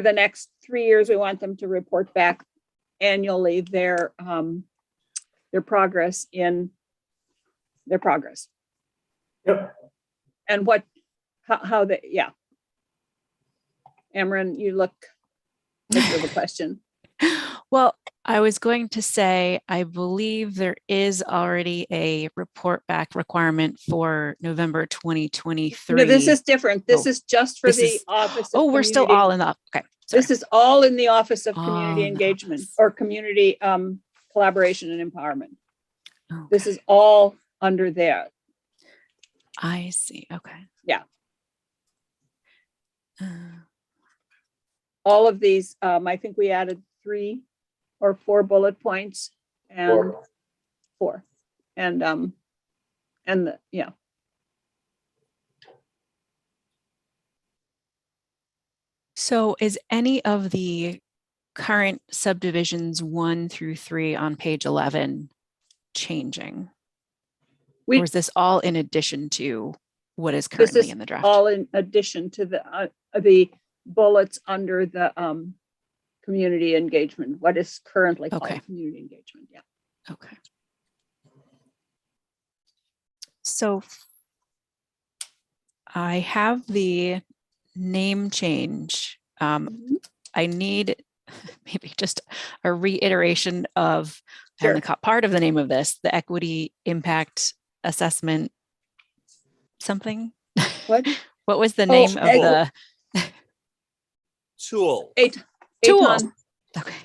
the next 3 years, we want them to report back annually their progress in their progress. Yep. And what, how they, yeah. Amron, you look like you have a question. Well, I was going to say, I believe there is already a report back requirement for November 2023. No, this is different. This Oh, is just for this the is- Office of Oh, we're still Community- all in the, okay. Sorry. This is all in the Office of All Community in the Engagement office. or Community Collaboration and Empowerment. This Okay. is all under there. I see, okay. Yeah. Uh, All of these, I think we added 3 or 4 bullet points and 4. And yeah. So is any of the current subdivisions 1 through 3 on page 11 changing? Or is this all in addition to what is This currently is in the draft? all in addition to the bullets under the community engagement, what is currently called Okay. community engagement. Yeah. Okay. So I have the name change. I need maybe just a reiteration of I only caught part of the name of this, the equity impact assessment something. What? What was the name of the tool? Tool. Aton. Okay.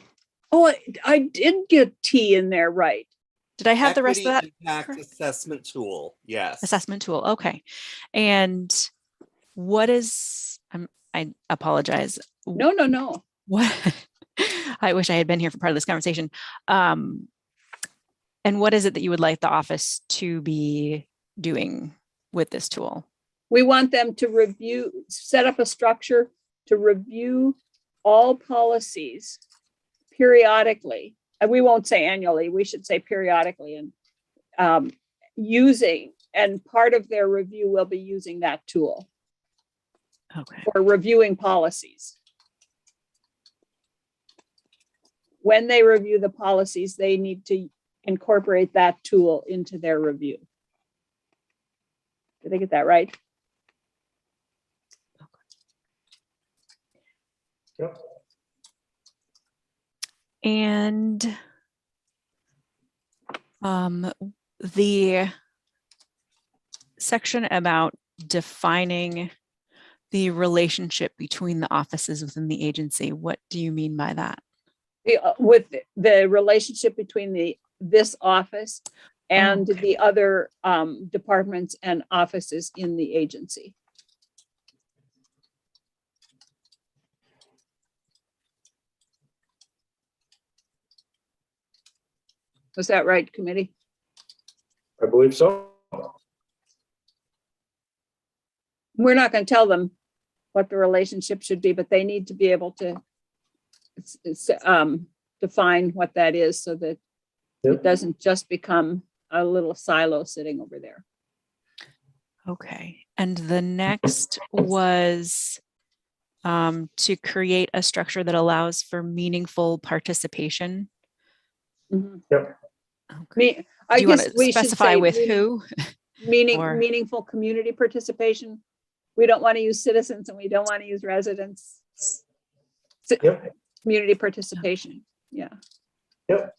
Oh, I did get T in there, right? Did I have the rest of that? Equity impact assessment tool. Yes. Assessment tool. Okay. And what is, I apologize. No. What, I wish I had been here for part of this conversation. And what is it that you would like the office to be doing with this tool? We want them to set up a structure to review all policies periodically. And we won't say annually, we should say periodically, and and part of their review will be using that tool. Okay. For reviewing policies. When they review the policies, they need to incorporate that tool into their review. Did I get that right? Yep. And the section about defining the relationship between the offices within the agency, what do you mean by that? With the relationship between this office and the other departments and offices in the agency. Was that right, committee? I believe so. We're not going to tell them what the relationship should be, but they need to be able to define what that is so that it doesn't just become a little silo sitting over there. Okay. And the next was to create a structure that allows for meaningful participation. Mm-hmm. Yep. Okay. I Do you want guess to we should specify say with who? Or- meaningful community participation. We don't want to use citizens and we don't want to use residents. Yep. Community participation. Yeah. Yep.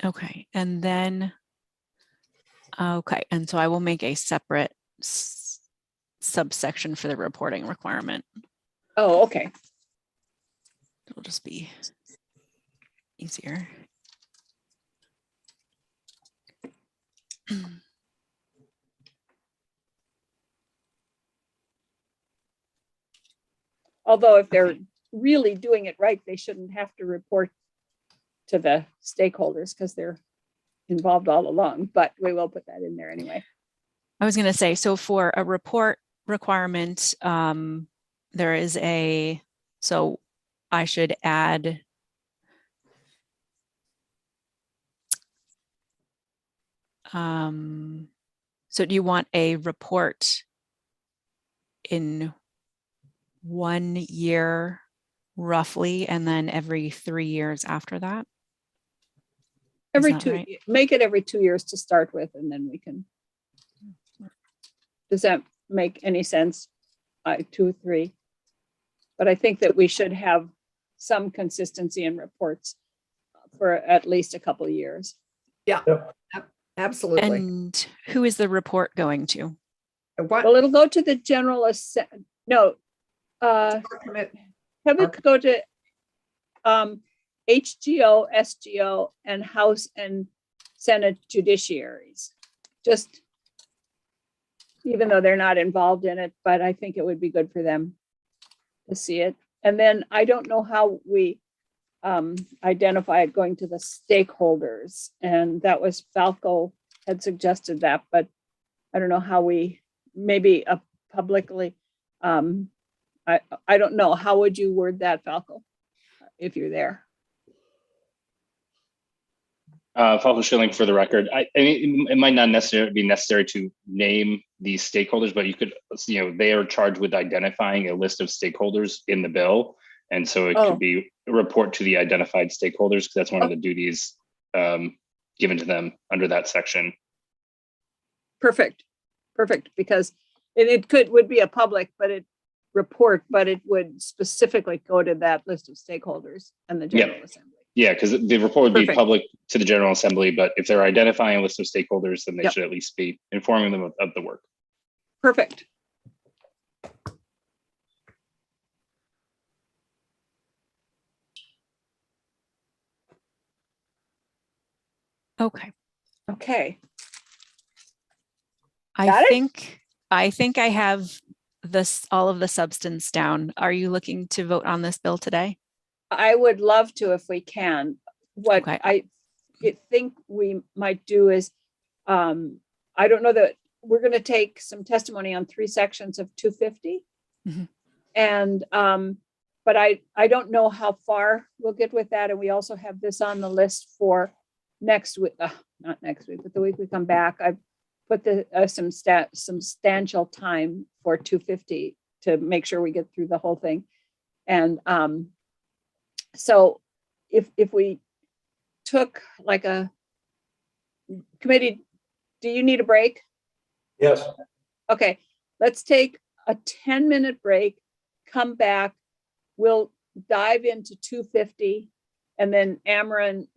Okay. And then, okay. And so I will make a separate subsection for the reporting requirement. Oh, okay. It'll just be easier. Although if they're really doing it right, they shouldn't have to report to the stakeholders because they're involved all along, but we will put that in there anyway. I was going to say, so for a report requirement, there is so I should add so do you want a report in 1 year roughly, and then every 3 years after that? Every that two, right? make it every 2 years to start with, and then we can. Does that make any sense? 2, 3. But I think that we should have some consistency in reports for at least a couple of years. Yeah, absolutely. And who is the report going to? What? Well, it'll go to the general, no. Have it go to HGO, SGO, and House and Senate judiciaries. Just, even though they're not involved in it, but I think it would be good for them to see it. And then I don't know how we identify it going to the stakeholders. And that was Falco had suggested that, but I don't know how we, maybe publicly, I don't know. How would you word that, Falco, if you're there? Falco Schilling, for the record, I mean, it might not necessarily be necessary to name these stakeholders, but you could, they are charged with identifying a list of stakeholders in the bill. And so it could be a report to the identified stakeholders, because that's one of the duties given to them under that section. Perfect. Because would be a public, but report, but it would specifically go to that list of stakeholders and the General Assembly. Yeah, because the report would be public to the General Assembly, but if they're identifying a list of stakeholders, then they should at least be informing them of the work. Perfect. Okay. I think I have all of the substance down. Are you looking to vote on this bill today? I would love to if we can. What I think we might do is, I don't know that we're going to take some testimony on 3 sections of 250. Mm-hmm. And, but I don't know how far we'll get with that. And we also have this on the list for next week, not next week, but the week we come back. I've put some substantial time for 250 to make sure we get through the whole thing. And so if we took like a committee, do you need a break? Yes. Okay, let's take a 10-minute break, come back. We'll dive into 250, and then Ameren,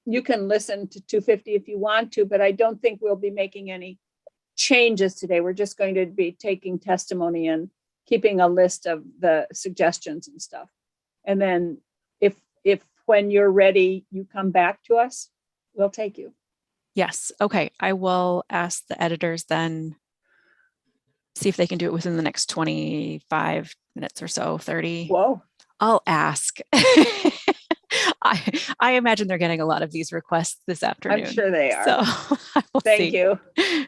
you can listen to 250 if you want to, but I don't think we'll be making any changes today. We're just going to be taking testimony and keeping a list of the suggestions and stuff. And then if when you're ready, you come back to us, we'll take you. Yes. Okay. I will ask the editors then, see if they can do it within the next 25 minutes or so, 30. Whoa. I'll ask. I imagine they're getting a lot of these requests this afternoon. I'm sure they are. So Thank you.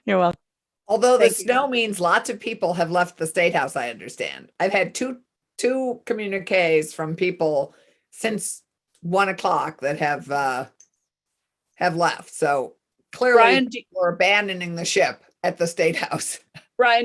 You're welcome. Although the snow means lots of people have left the State House, I understand. I've had two communiques from people since 1 o'clock that have left. So clearly, Brian, we're abandoning the ship at the State House. Brian,